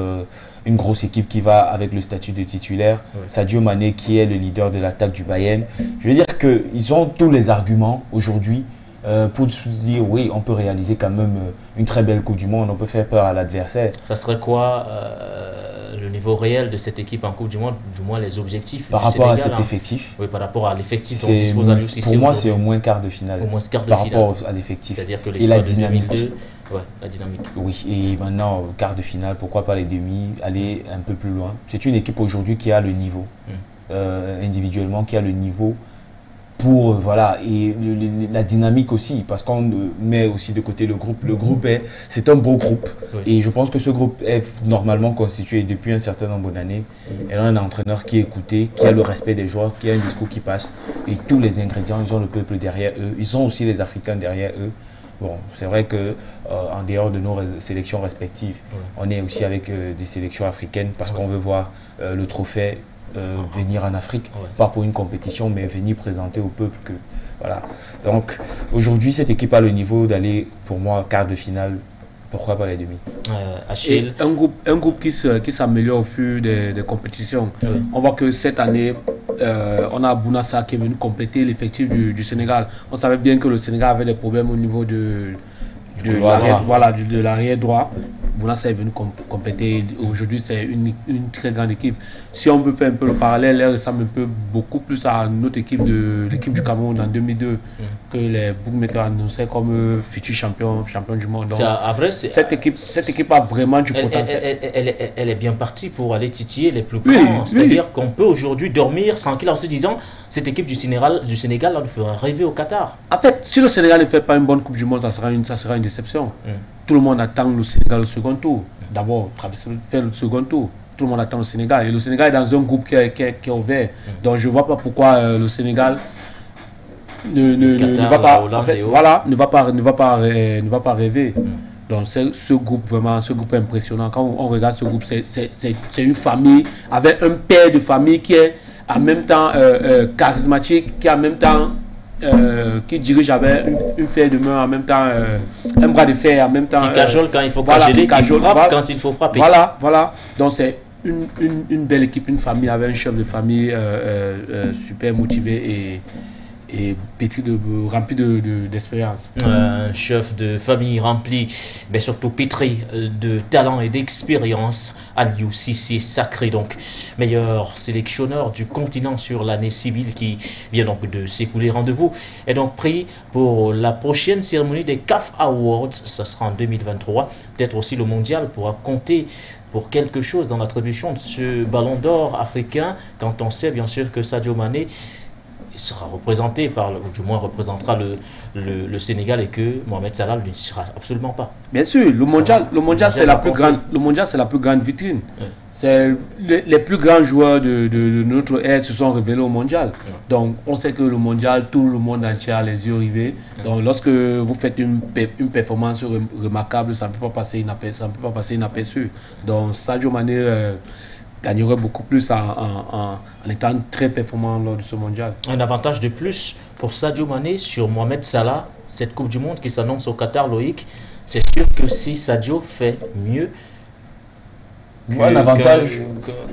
S3: une grosse équipe qui va avec le statut de titulaire, Sadio Mané qui est le leader de l'attaque du Bayern. Je veux dire qu'ils ont tous les arguments aujourd'hui pour se dire oui, on peut réaliser quand même une très belle Coupe du Monde, on peut faire peur à l'adversaire.
S1: Ça serait quoi le niveau réel de cette équipe en Coupe du Monde, du moins les objectifs
S3: par rapport à cet effectif?
S1: Oui, par rapport à l'effectif dont dispose Aliou Cissé.
S3: Pour moi, c'est au moins quart de finale.
S1: Au moins quart de
S3: par
S1: finale.
S3: rapport à l'effectif.
S1: C'est-à-dire que
S3: et la dynamique.
S1: 2002, la dynamique.
S3: Oui, et maintenant, quart de finale, pourquoi pas les demi, aller un peu plus loin. C'est une équipe aujourd'hui qui a le niveau, individuellement, qui a le niveau pour, et la dynamique aussi, parce qu'on met aussi de côté le groupe. Le groupe, c'est un beau groupe, et je pense que ce groupe est normalement constitué depuis un certain nombre d'années. Elle a un entraîneur qui est écouté, qui a le respect des joueurs, qui a un discours qui passe, et tous les ingrédients, ils ont le peuple derrière eux, ils ont aussi les Africains derrière eux. Bon, c'est vrai que en dehors de nos sélections respectives, on est aussi avec des sélections africaines parce qu'on veut voir le trophée venir en Afrique, pas pour une compétition, mais venir présenter au peuple que voilà. Donc aujourd'hui, cette équipe a le niveau d'aller, pour moi, quart de finale. Pourquoi pas les demi?
S2: Et un groupe qui s'améliore au fur des compétitions. On voit que cette année, on a Bounassa qui est venu compléter l'effectif du Sénégal. On savait bien que le Sénégal avait des problèmes au niveau de l'arrière droit. Bounassa est venu compléter. Aujourd'hui, c'est une très grande équipe. Si on peut faire un peu le parallèle, elle ressemble un peu beaucoup plus à notre équipe l'équipe du Cameroun en 2002 que les bookmakers annonçaient comme futur champion du monde. Donc, cette équipe a vraiment du potentiel.
S1: Elle est bien partie pour aller titiller les plus grands. C'est-à-dire qu'on peut aujourd'hui dormir tranquille en se disant cette équipe du Sénégal là, nous fera rêver au Qatar.
S2: En fait, si le Sénégal ne fait pas une bonne Coupe du Monde, ça sera une déception. Tout le monde attend le Sénégal au second tour. D'abord, faire le second tour. Tout le monde attend le Sénégal. Et le Sénégal est dans un groupe qui est ouvert. Donc je ne vois pas pourquoi le Sénégal ne va pas rêver. Donc ce groupe est impressionnant. Quand on regarde ce groupe, c'est une famille avec un père de famille qui est en même temps charismatique, qui en même temps qui dirige avec une fer de main, en même temps un bras de fer, en même temps
S1: qui cajole quand il faut cajoler, qui frappe quand il faut frapper.
S2: Voilà. Donc c'est une belle équipe, une famille avec un chef de famille super motivé et rempli d'expérience.
S1: Un chef de famille rempli, mais surtout pétri de talent et d'expérience. Aliou Cissé, sacré donc meilleur sélectionneur du continent sur l'année civile qui vient donc de s'écouler. Rendez-vous est donc pris pour la prochaine cérémonie des CAF Awards. Ça sera en 2023. Peut-être aussi le mondial pourra compter pour quelque chose dans l'attribution de ce ballon d'or africain, quand on sait bien sûr que Sadio Mané sera représenté ou du moins représentera le Sénégal et que Mohamed Salah ne sera absolument pas.
S2: Bien sûr, le mondial c'est la plus grande vitrine. C'est les plus grands joueurs de notre ère se sont révélés au mondial. Donc on sait que le mondial, tout le monde entier a les yeux rivés. Donc lorsque vous faites une performance remarquable, ça ne peut pas passer inaperçu. Donc Sadio Mané gagnerait beaucoup plus en étant très performant lors de ce mondial.
S1: Un avantage de plus pour Sadio Mané sur Mohamed Salah, cette Coupe du Monde qui s'annonce au Qatar, Loïc, c'est sûr que si Sadio fait mieux
S3: un avantage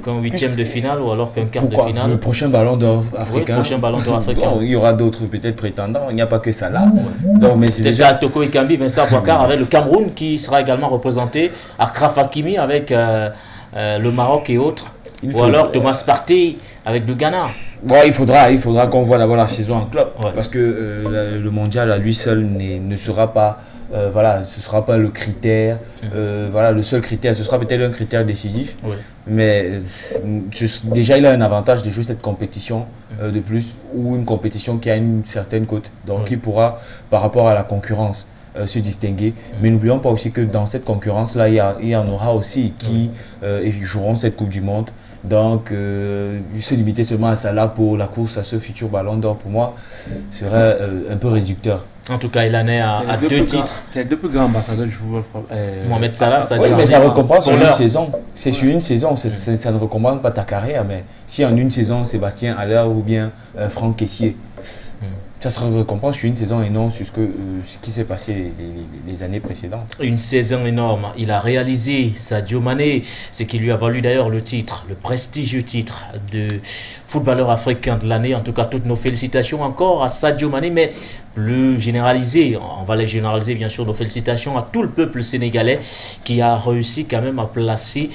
S1: qu'un huitième de finale ou alors qu'un quart de finale.
S3: Le prochain ballon d'or africain.
S1: Oui, le prochain ballon d'or africain.
S3: Il y aura d'autres peut-être prétendants, il n'y a pas que ça là. Donc, mais c'est
S1: déjà Toko Ekambi, Vincent Bouakar avec le Cameroun qui sera également représenté, Akraf Hakimi avec le Maroc et autres. Ou alors Thomas Partey avec le Ghana.
S3: Bon, il faudra qu'on voit d'abord la saison en club. Parce que le mondial à lui seul ne sera pas. Voilà, ce ne sera pas le critère, voilà, le seul critère, ce sera peut-être un critère décisif, mais déjà il a un avantage de jouer cette compétition de plus, ou une compétition qui a une certaine cote, donc il pourra par rapport à la concurrence se distinguer, mais n'oublions pas aussi que dans cette concurrence-là, il y en aura aussi qui joueront cette Coupe du Monde. Donc, se limiter seulement à Salah pour la course à ce futur ballon d'or, pour moi, serait un peu réducteur.
S1: En tout cas, il en est à 2 titres.
S2: C'est les 2 plus grands ambassadeurs du football.
S1: Mohamed Salah, ça dit.
S3: Oui, mais ça récompense sur une saison. C'est sur une saison. Ça ne récompense pas ta carrière. Mais si en une saison, Sébastien Haller ou bien Franck Kessié, ça se récompense sur une saison et non sur ce qui s'est passé les années précédentes.
S1: Une saison énorme. Il a réalisé Sadio Mané, ce qui lui a valu d'ailleurs le titre, le prestigieux titre de footballeur africain de l'année. En tout cas, toutes nos félicitations encore à Sadio Mané, mais plus généralisé, on va les généraliser bien sûr, nos félicitations à tout le peuple sénégalais qui a réussi quand même à placer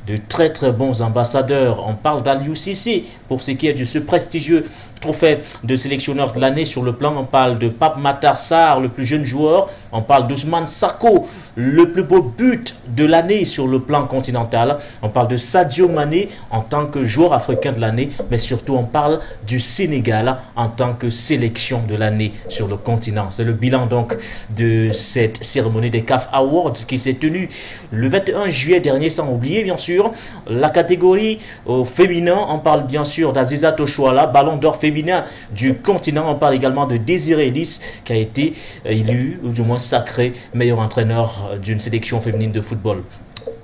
S1: de très très bons ambassadeurs. On parle d'Aliou Cissé pour ce qui est de ce prestigieux trophée de sélectionneur de l'année sur le plan. On parle de Pape Matar Sarr, le plus jeune joueur. On parle d'Ousmane Sako, le plus beau but de l'année sur le plan continental. On parle de Sadio Mané en tant que joueur africain de l'année, mais surtout on parle du Sénégal en tant que sélection de l'année sur le continent. C'est le bilan donc de cette cérémonie des CAF Awards qui s'est tenue le 21 juillet dernier, sans oublier bien sûr la catégorie féminin. On parle bien sûr d'Aziza Tochouala, ballon d'or féminin du continent. On parle également de Désiré Ellis qui a été élu, ou du moins sacré, meilleur entraîneur d'une sélection féminine de football.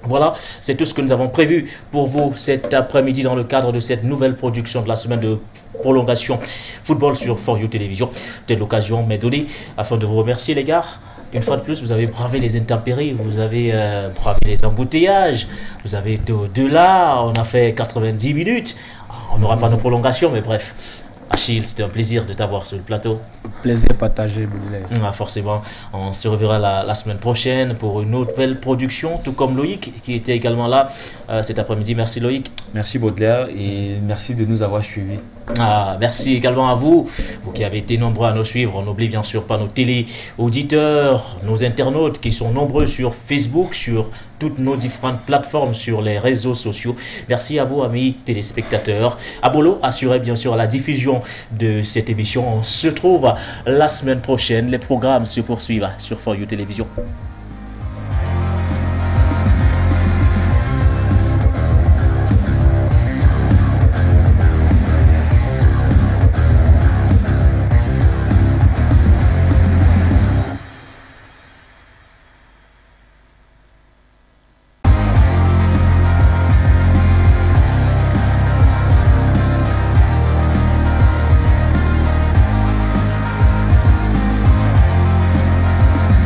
S1: Voilà, c'est tout ce que nous avons prévu pour vous cet après-midi dans le cadre de cette nouvelle production de la semaine de prolongation football sur For You Télévision. Peut-être l'occasion m'est donnée afin de vous remercier les gars. Une fois de plus, vous avez bravé les intempéries, vous avez bravé les embouteillages, vous avez été au-delà, on a fait 90 minutes. On n'aura pas de prolongation, mais bref. Achille, c'était un plaisir de t'avoir sur le plateau.
S2: Plaisir partagé,
S1: forcément, on se reverra la semaine prochaine pour une nouvelle production, tout comme Loïc qui était également là cet après-midi. Merci Loïc.
S3: Merci Baudelaire et merci de nous avoir suivis.
S1: Merci également à vous, vous qui avez été nombreux à nous suivre. On n'oublie bien sûr pas nos télé-auditeurs, nos internautes qui sont nombreux sur Facebook, sur toutes nos différentes plateformes, sur les réseaux sociaux. Merci à vous, amis téléspectateurs. Abolo assurait bien sûr la diffusion de cette émission. On se trouve la semaine prochaine. Les programmes se poursuivent sur For You Télévision.